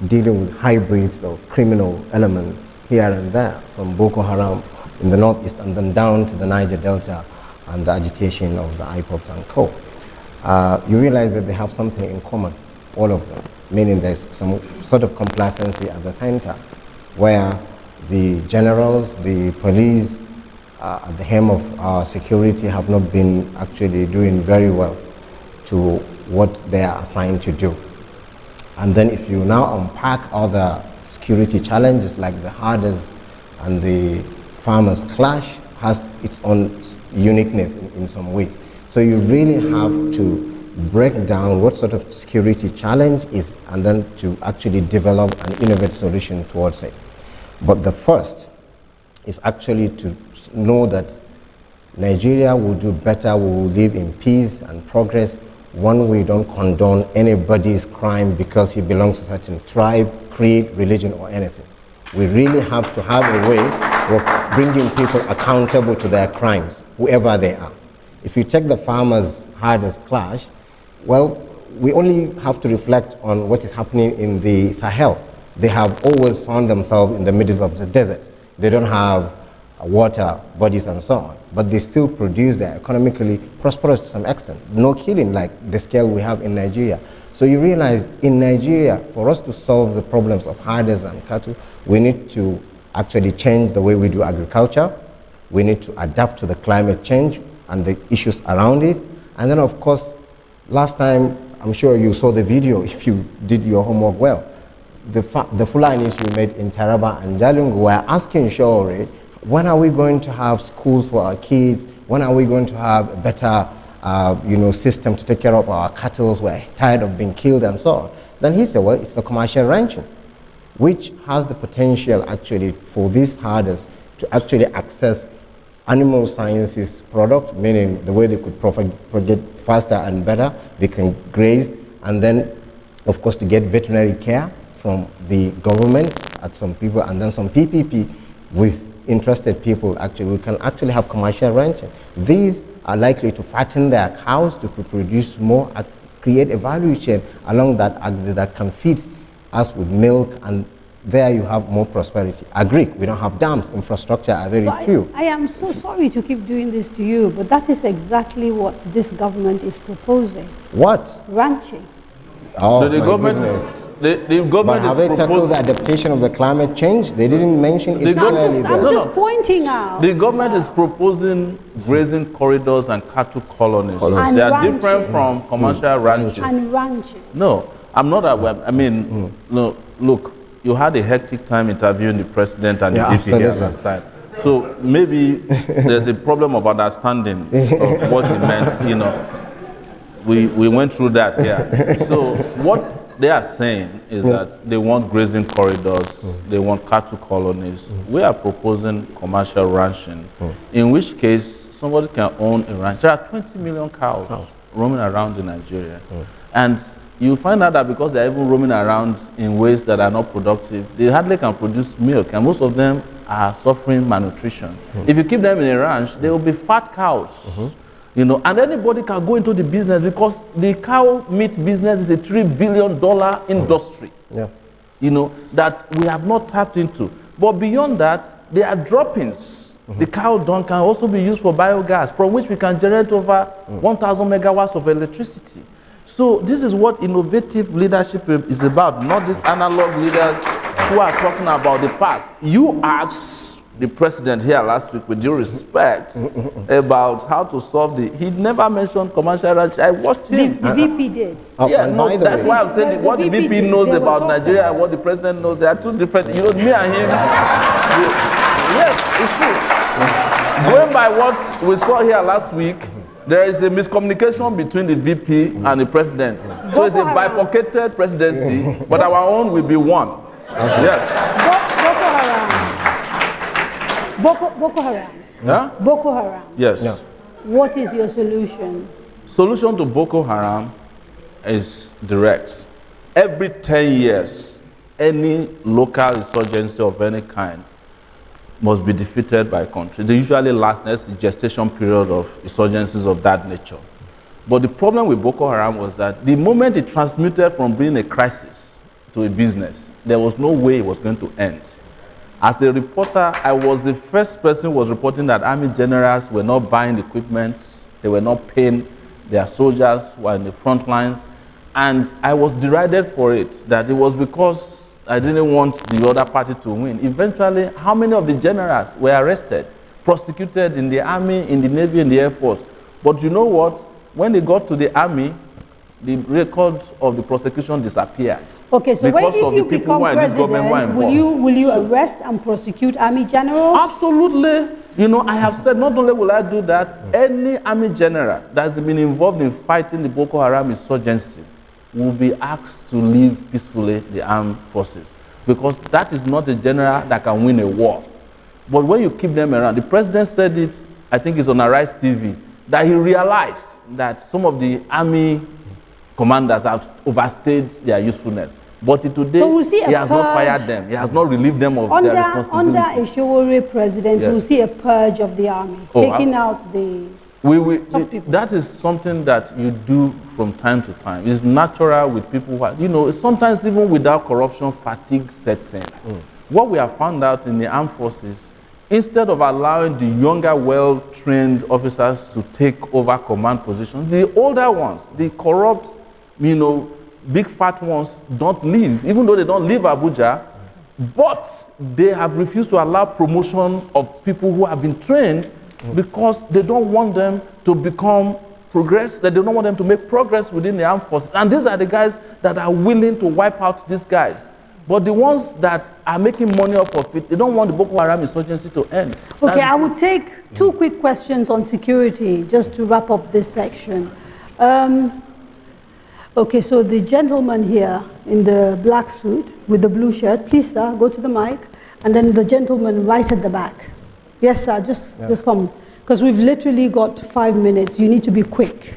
dealing with hybrids of criminal elements here and there, from Boko Haram in the northeast and then down to the Niger Delta and the agitation of the IPOPs and co. You realize that they have something in common, all of them, meaning there's some sort of complacency at the center, where the generals, the police, at the helm of our security have not been actually doing very well to what they are assigned to do. And then if you now unpack other security challenges like the herders and the farmers clash has its own uniqueness in some ways. So you really have to break down what sort of security challenge is and then to actually develop an innovative solution towards it. But the first is actually to know that Nigeria will do better, we will live in peace and progress when we don't condone anybody's crime because he belongs to a certain tribe, creed, religion, or anything. We really have to have a way of bringing people accountable to their crimes, whoever they are. If you take the farmers' herders clash, well, we only have to reflect on what is happening in the Sahel. They have always found themselves in the middle of the desert. They don't have water bodies and so on, but they still produce, they're economically prosperous to some extent. No killing like the scale we have in Nigeria. So you realize in Nigeria, for us to solve the problems of herders and cattle, we need to actually change the way we do agriculture. We need to adapt to the climate change and the issues around it. And then of course, last time, I'm sure you saw the video if you did your homework well. The Fulanis we met in Taraba and Jalingo were asking Sowore, when are we going to have schools for our kids? When are we going to have better system to take care of our cattle. We're tired of being killed and so on. Then he said, well, it's the commercial ranching, which has the potential actually for these herders to actually access animal sciences product, meaning the way they could propagate faster and better, they can graze, and then, of course, to get veterinary care from the government at some people, and then some PPP with interested people. Actually, we can actually have commercial ranching. These are likely to fatten their cows to produce more, create a value chain along that axis that can feed us with milk, and there you have more prosperity. Agree, we don't have dams, infrastructure are very few. I am so sorry to keep doing this to you, but that is exactly what this government is proposing. What? Ranching. Oh, So the government but have they tackled the adaptation of the climate change? They didn't mention it clearly. I'm just pointing out. The government is proposing grazing corridors and cattle colonies. And they are ranches. different from commercial ranches. And ranching. No, I'm not aware. I mean, no, look, you had a hectic time interviewing the president and the VP here last time. So maybe there's a problem of understanding of what he meant, We went through that here. So what they are saying is that they want grazing corridors, they want cattle colonies. We are proposing commercial ranching, in which case somebody can own a ranch. There are 20 million cows roaming around in Nigeria. And you find out that because they're even roaming around in ways that are not productive, they hardly can produce milk, and most of them are suffering malnutrition. If you keep them in a ranch, they will be fat cows. And anybody can go into the business, because the cow meat business is a $3 billion industry, that we have not tapped into. But beyond that, there are droppings. The cow dung can also be used for biogas, from which we can generate over 1,000 megawatts of electricity. So this is what innovative leadership is about, not these analog leaders who are talking about the past. You asked the president here last week, with due respect, about how to solve he never mentioned commercial ranch. I watched him. The VP did. That's why I'm saying what the VP knows about Nigeria and what the president knows, they are two different. Me and him. Yes, it's true. Going by what we saw here last week, there is a miscommunication between the VP and the president. So it's a bifurcated presidency, but our own will be one. Yes. Boko Haram. Yeah? Boko Haram. Yes. Yeah. What is your solution? Solution to Boko Haram is direct. Every 10 years, any local insurgency of any kind must be defeated by a country. They usually last the gestation period of insurgencies of that nature. But the problem with Boko Haram was that the moment it transmuted from being a crisis to a business, there was no way it was going to end. As a reporter, I was the first person who was reporting that army generals were not buying equipment, they were not paying their soldiers who were in the front lines, and I was derided for it, that it was because I didn't want the other party to win. Eventually, how many of the generals were arrested, prosecuted in the army, in the navy, in the air force? But you know what? When they got to the army, the record of the prosecution disappeared. Okay, so if you become president, will you arrest and prosecute army generals? Absolutely. I have said not only will I do that, any army general that has been involved in fighting the Boko Haram insurgency will be asked to leave peacefully the armed forces, because that is not a general that can win a war. But when you keep them around, the president said it, I think it's on Arise TV, that he realized that some of the army commanders have overstayed their usefulness. But today, he has not fired them. He has not relieved them of their responsibility. Under a Sowore president, we'll see a purge of the army, taking out the top people. That is something that you do from time to time. It's natural with people who are, sometimes even without corruption, fatigue sets in. What we have found out in the armed forces, instead of allowing the younger, well-trained officers to take over command positions, the older ones, the corrupt, big fat ones don't leave, even though they don't leave Abuja, but they have refused to allow promotion of people who have been trained because they don't want them to they don't want them to make progress within the armed forces. And these are the guys that are willing to wipe out these guys. But the ones that are making money off of it, they don't want the Boko Haram insurgency to end. Okay, I will take 2 quick questions on security, just to wrap up this section. Okay, so the gentleman here in the black suit with the blue shirt, please, sir, go to the mic. And then the gentleman right at the back. Yes, sir, just come. Because we've literally got 5 minutes. You need to be quick.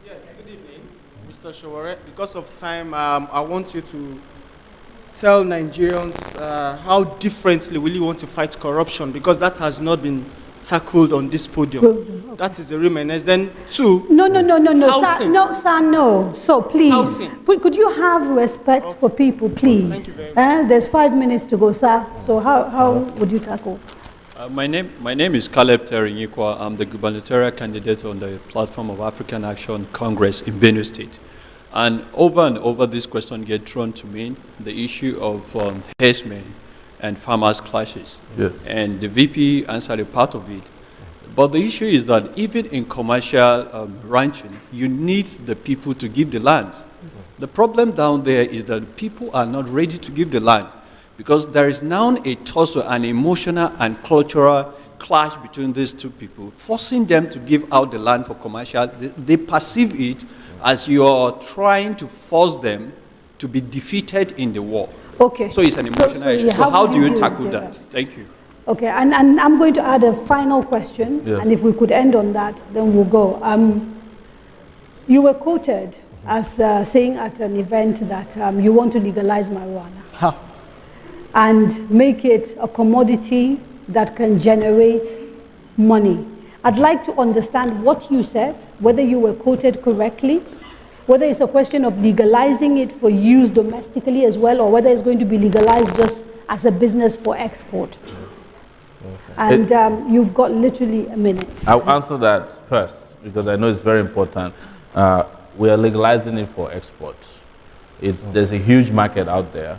Yes, good evening, Mr. Sowore. Because of time, I want you to tell Nigerians how differently will you want to fight corruption, because that has not been tackled on this podium. Okay. That is a real menace. Then 2. No, sir, no. So please, Housing. Could you have respect for people, please? Thank you very much. There's 5 minutes to go, sir. So how would you tackle? My name is Caleb Terinyikwa. I'm the gubernatorial candidate on the platform of African Action Congress in Benue State. And over this question get thrown to me, the issue of herdsmen and farmers clashes. Yes. And the VP answered a part of it. But the issue is that even in commercial ranching, you need the people to give the land. The problem down there is that people are not ready to give the land, because there is now a tussle, an emotional and cultural clash between these two people, forcing them to give out the land for commercial. They perceive it as you are trying to force them to be defeated in the war. Okay. So it's an emotional issue. So how do you tackle that? Thank you. Okay, and I'm going to add a final question, and if we could end on that, then we'll go. You were quoted as saying at an event that you want to legalize marijuana and make it a commodity that can generate money. I'd like to understand what you said, whether you were quoted correctly, whether it's a question of legalizing it for use domestically as well, or whether it's going to be legalized just as a business for export. And you've got literally a minute. I'll answer that first, because I know it's very important. We are legalizing it for export. There's a huge market out there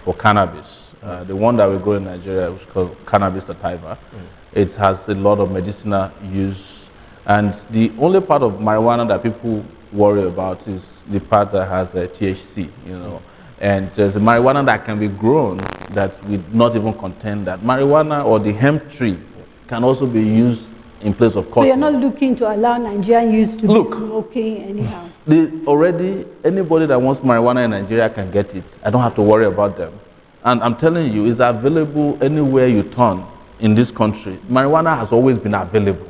for cannabis. The one that we grow in Nigeria, which is called cannabis sativa, it has a lot of medicinal use. And the only part of marijuana that people worry about is the part that has THC, you know. And there's a marijuana that can be grown that will not even contain that. Marijuana or the hemp tree can also be used in place of cotton. So you're not looking to allow Nigerian youth to be smoking anyhow? Already, anybody that wants marijuana in Nigeria can get it. I don't have to worry about them. And I'm telling you, it's available anywhere you turn in this country. Marijuana has always been available.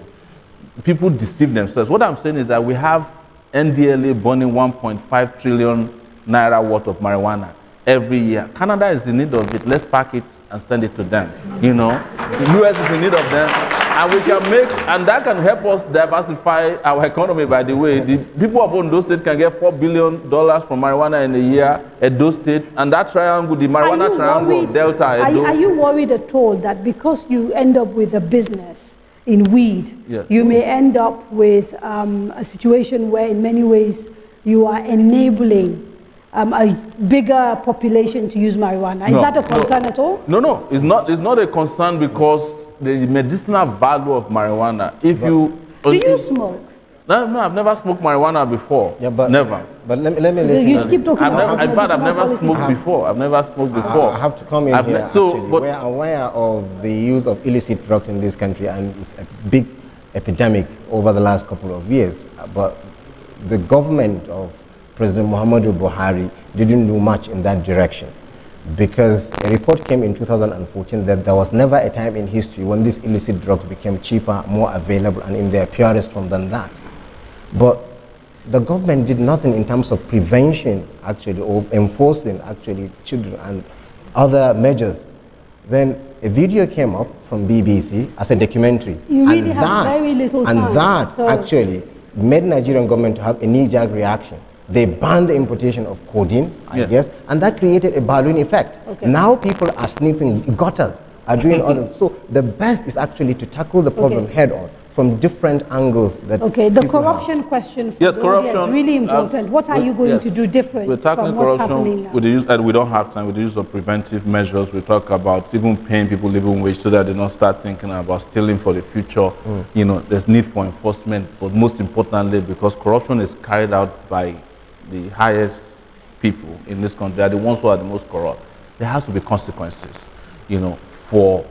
People deceive themselves. What I'm saying is that we have NDLA burning 1.5 trillion naira worth of marijuana every year. Canada is in need of it. Let's pack it and send it to them. You know, the US is in need of them, and we can make, and that can help us diversify our economy. By the way, the people of Ondo State can get $4 billion from marijuana in a year. Edo State, and that triangle, the marijuana triangle of Delta. Edo. Are you worried at all that because you end up with a business in weed, you may end up with a situation where, in many ways, you are enabling a bigger population to use marijuana? Is that a concern at all? No, it's not a concern, because the medicinal value of marijuana. Do you smoke? No, I've never smoked marijuana before. Yeah, but never. But let me let you know. Keep talking about in fact, I've never smoked before. I've never smoked before. I have to come in here. We are aware of the use of illicit drugs in this country, and it's a big epidemic over the last couple of years. But the government of President Muhammadu Buhari didn't do much in that direction, because a report came in 2014 that there was never a time in history when these illicit drugs became cheaper, more available, and in their purest form than that. But the government did nothing in terms of prevention, actually, or enforcing, actually, children and other measures. Then a video came up from BBC as a documentary. You really have very little time. And that actually made Nigerian government to have a knee-jerk reaction. They banned the importation of codeine, I guess, and that created a balloon effect. Okay. Now people are sniffing gutters, are doing all that. So the best is actually to tackle the problem head on from different angles. The corruption question for the audience is really important. What are you going to do different from what's happening now? With the use, and we don't have time, with the use of preventive measures. We talk about even paying people living wage so that they don't start thinking about stealing for the future. You know, there's need for enforcement, but most importantly, because corruption is carried out by the highest people in this country are the ones who are the most corrupt. There has to be consequences, for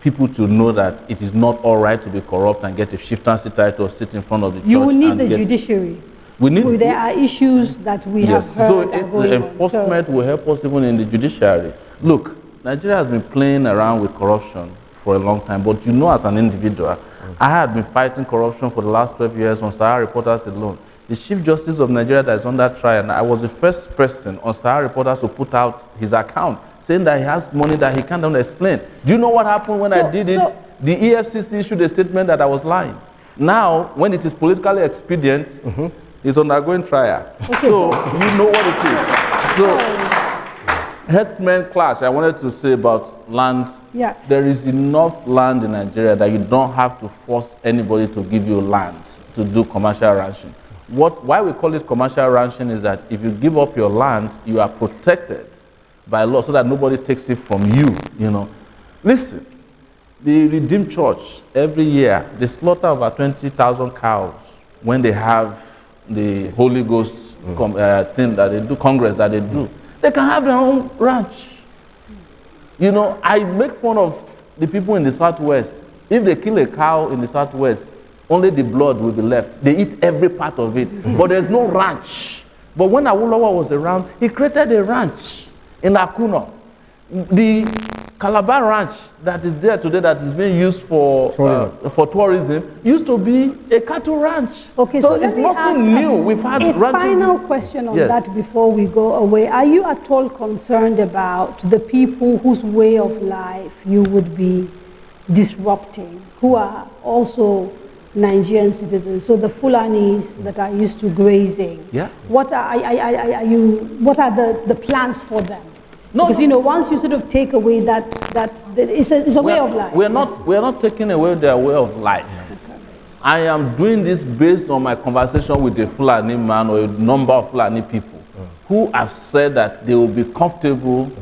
people to know that it is not all right to be corrupt and get a chieftaincy title or sit in front of the church. You will need the judiciary. There are issues that we have heard so are going the enforcement will help us even in the judiciary. Look, Nigeria has been playing around with corruption for a long time, but as an individual, I had been fighting corruption for the last 12 years on Sahara Reporters alone. The Chief Justice of Nigeria that is under trial, and I was the first person on Sahara Reporters to put out his account, saying that he has money that he can't explain. Do you know what happened when I did it? The EFCC issued a statement that I was lying. Now, when it is politically expedient, he's undergoing trial. So you know what it is. So, herdsmen clash, I wanted to say about land. Yes. There is enough land in Nigeria that you don't have to force anybody to give you land to do commercial ranching. Why we call it commercial ranching is that if you give up your land, you are protected by law so that nobody takes it from you, Listen, the Redeemed Church, every year, they slaughter over 20,000 cows when they have the Holy Ghost thing that they do, Congress that they do. They can have their own ranch. I make fun of the people in the Southwest. If they kill a cow in the Southwest, only the blood will be left. They eat every part of it, but there's no ranch. But when Awolowo was around, he created a ranch in Akuno. The Calabar Ranch that is there today that is being used for tourism used to be a cattle ranch. Okay, so it's let me ask nothing new. We've had a ranches. Final question on that before we go away. Are you at all concerned about the people whose way of life you would be disrupting, who are also Nigerian citizens, so the Fulanis that are used to grazing? Yeah. What are the plans for them? Because once you sort of take away that it's a way of life. We're not taking away their way of life. Okay. I am doing this based on my conversation with a Fulani man or a number of Fulani people who have said that they will be comfortable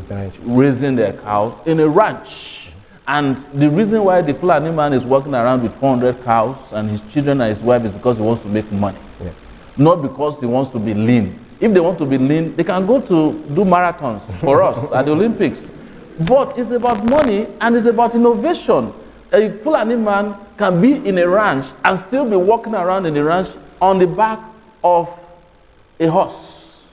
raising their cows in a ranch. And the reason why the Fulani man is walking around with 400 cows and his children and his wife is because he wants to make money. Yeah. Not because he wants to be lean. If they want to be lean, they can go to do marathons for us at the Olympics. But it's about money and it's about innovation. A Fulani man can be in a ranch and still be walking around in the ranch on the back of a horse.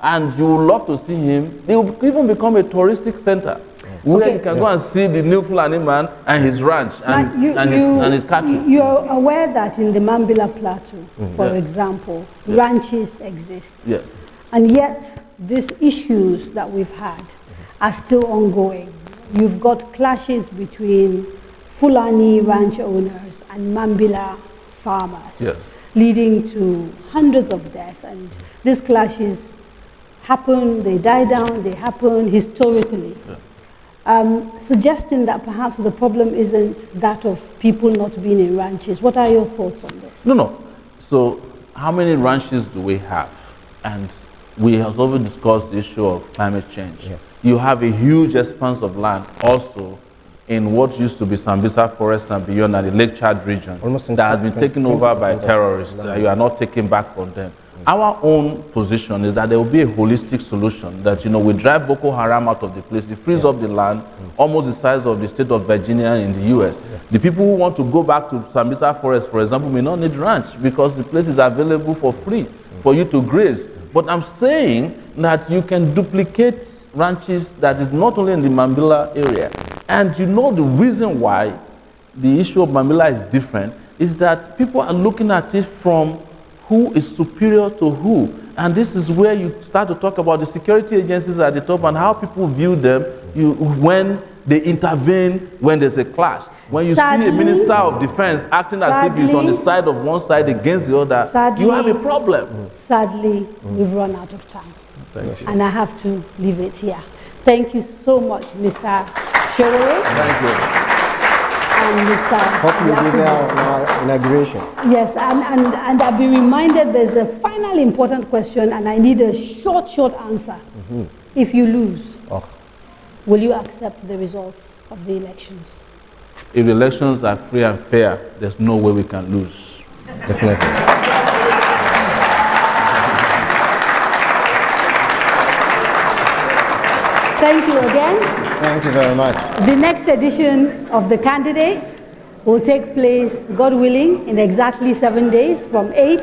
And you would love to see him. They will even become a touristic center where you can go and see the new Fulani man and his ranch and his cattle. You're aware that in the Mambila Plateau, for example, ranches exist. Yes. And yet, these issues that we've had are still ongoing. You've got clashes between Fulani ranch owners and Mambila farmers, leading to hundreds of deaths. And these clashes happen, they die down, they happen historically. Suggesting that perhaps the problem isn't that of people not being in ranches. What are your thoughts on this? No. So how many ranches do we have? And we have also discussed the issue of climate change. Yeah. You have a huge expanse of land also in what used to be Sambisa Forest and beyond, and the Lake Chad region that has been taken over by terrorists. You are not taking back from them. Our own position is that there will be a holistic solution that, we drive Boko Haram out of the place, it frees up the land, almost the size of the state of Virginia in the US. The people who want to go back to Sambisa Forest, for example, may not need ranch because the place is available for free for you to graze. But I'm saying that you can duplicate ranches that is not only in the Mambila area. And the reason why the issue of Mambila is different is that people are looking at it from who is superior to who. And this is where you start to talk about the security agencies at the top and how people view them when they intervene, when there's a clash. When you see a minister of defense acting as if he's on the side of one side against the other, you have a problem. Sadly, we've run out of time. Thank you. And I have to leave it here. Thank you so much, Mr. Sowore. Thank you. And Mr. Hope you be there on our inauguration. Yes, and I've been reminded there's a final important question and I need a short answer. If you lose, will you accept the results of the elections? If the elections are free and fair, there's no way we can lose. Definitely. Thank you again. Thank you very much. The next edition of the candidates will take place, God willing, in exactly 7 days from 8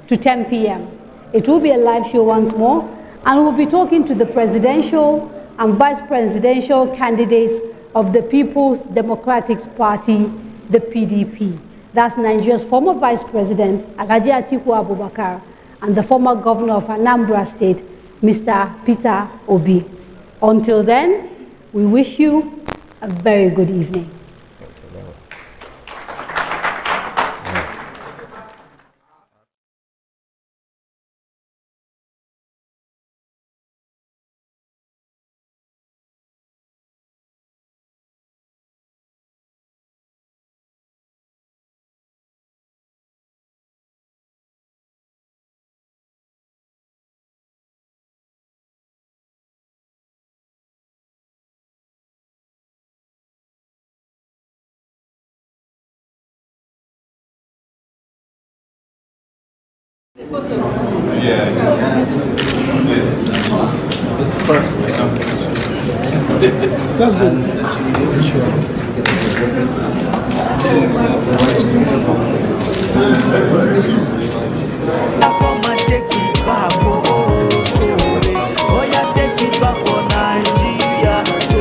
to 10 p.m. It will be a live show once more, and we'll be talking to the presidential and vice presidential candidates of the People's Democratic Party, the PDP. That's Nigeria's former vice president, Alhaji Atiku Abubakar, and the former governor of Anambra State, Mr. Peter Obi. Until then, we wish you a very good evening. Take it back for Nigeria, so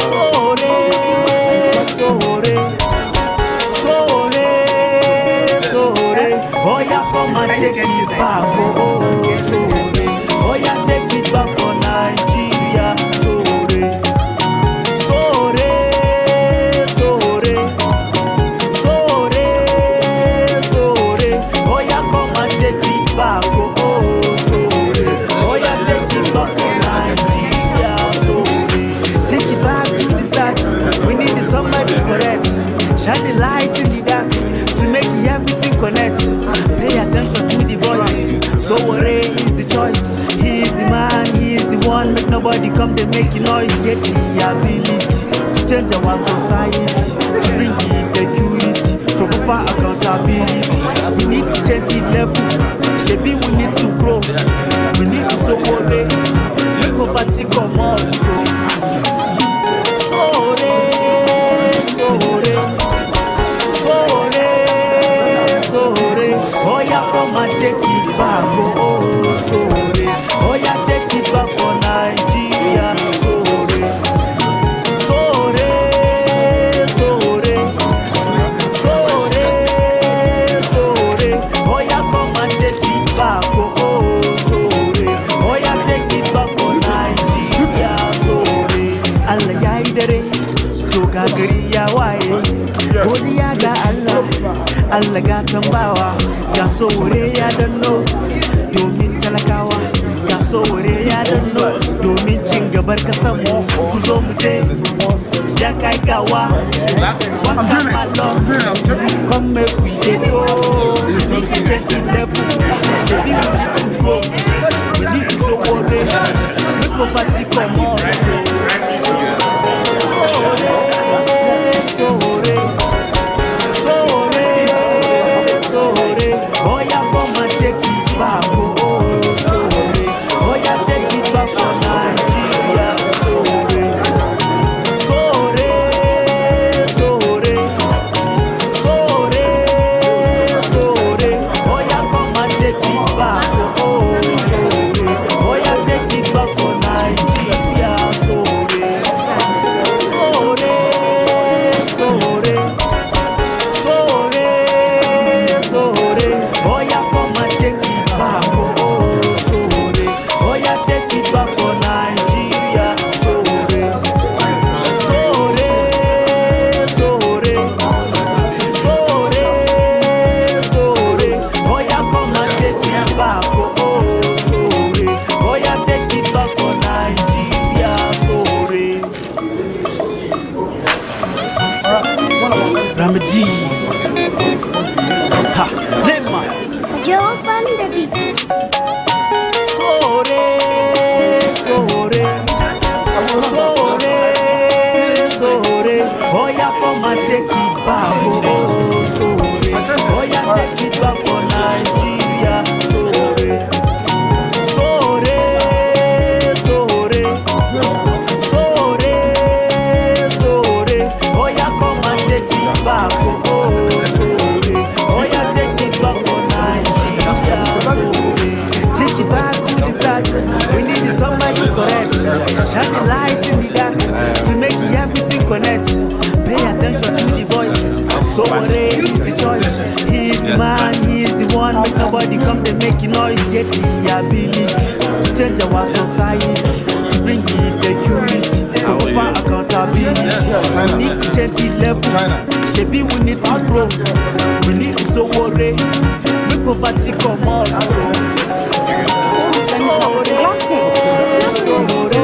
Sowore, Sowore, Sowore, Sowore. Oh yeah, come and take it back. Oh, Sowore. Oh yeah, take it back for Nigeria. Sowore, Sowore, Sowore, Sowore, Sowore. Oh yeah, come and take it back. Oh, Sowore. Oh yeah, take it back for Nigeria. Sowore. Take it back to the start. We need somebody correct. Shine the light in the dark to make everything connect. Pay attention to the voice. Sowore is the choice. He is the man, he is the one. Make nobody come to make noise. Get the ability to change our society, to bring the security, for proper accountability. We need to change the level. Shebi, we need to grow. We need to Sowore. Make poverty come out. Sowore, Sowore, Sowore, Sowore. Oh yeah, come and take it back. Oh, Sowore. Oh yeah, take it back for Nigeria. Sowore, Sowore, Sowore, Sowore, Sowore. Oh yeah, come and take it back. Oh, Sowore. Oh yeah, take it back for Nigeria. Sowore. Allah ya yi dare, to ga gari ya waye. Godiya ga Allah, Allah ga tambawa. Ga Sowore ya danno, domin talakawa. Ga Sowore ya danno, domin cin gabar kasan mu. Ku zo mu je, ya kai gawa. Waka malo, come make we dey go. We need to change the level. Shebi we need to grow. We need to Sowore. Make poverty come out. Sowore, Sowore, Sowore, Sowore. Oh yeah, come and take it back. Oh, Sowore. Oh yeah, take it back for Nigeria. Sowore, Sowore, Sowore, Sowore, Sowore. Oh yeah, come and take it back. Oh, Sowore. Oh yeah, take it back for Nigeria. Sowore, Sowore, Sowore, Sowore, Sowore. Oh yeah, come and take it back. Oh, Sowore. Oh yeah, take it back for Nigeria. Sowore, Sowore, Sowore, Sowore, Sowore. Oh yeah, come and take it back. Oh, Sowore. Oh yeah, take it back for Nigeria. Sowore. Ramadi. Ha, Lema. Joe Bandit. Sowore, Sowore, Sowore, Sowore. Oh yeah, come and take it back. Oh, Sowore. Oh yeah, take it back for Nigeria. Sowore, Sowore, Sowore, Sowore, Sowore. Oh yeah, come and take it back. Oh, Sowore. Oh yeah, take it back for Nigeria. Sowore. Take it back to the start. We need somebody correct. Shine the light in the dark to make everything connect. Pay attention to the voice. Sowore is the choice. He is the man, he is the one. Make nobody come to make noise. Get the ability to change our society, to bring the security, for proper accountability. We need to change the level. Shebi, we need to grow. We need to Sowore. Make poverty come out. Sowore, Sowore,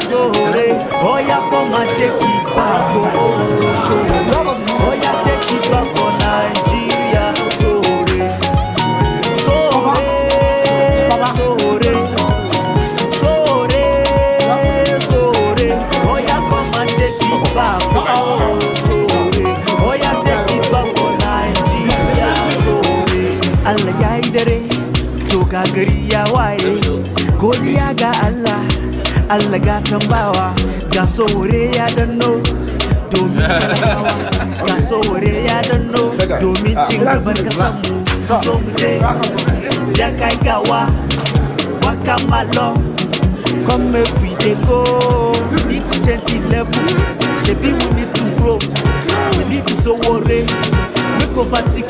Sowore. Oh yeah, come and take it back. Oh, Sowore. Oh yeah, take it back for Nigeria. Sowore, Sowore, Sowore, Sowore, Sowore. Oh yeah, come and take it back. Oh, Sowore. Oh yeah, take it back for Nigeria. Sowore. Allah ya yi dare, to ga gari ya waye. Godiya ga Allah, Allah ga tambawa. Ga Sowore ya danno, domin talakawa. Ga Sowore ya danno, domin cin gaban kasan mu. Zo mu je, ya kai gawa. Waka malo, Come make we dey go. We need to change the level. Shebi we need to grow. We need to Sowore. Make poverty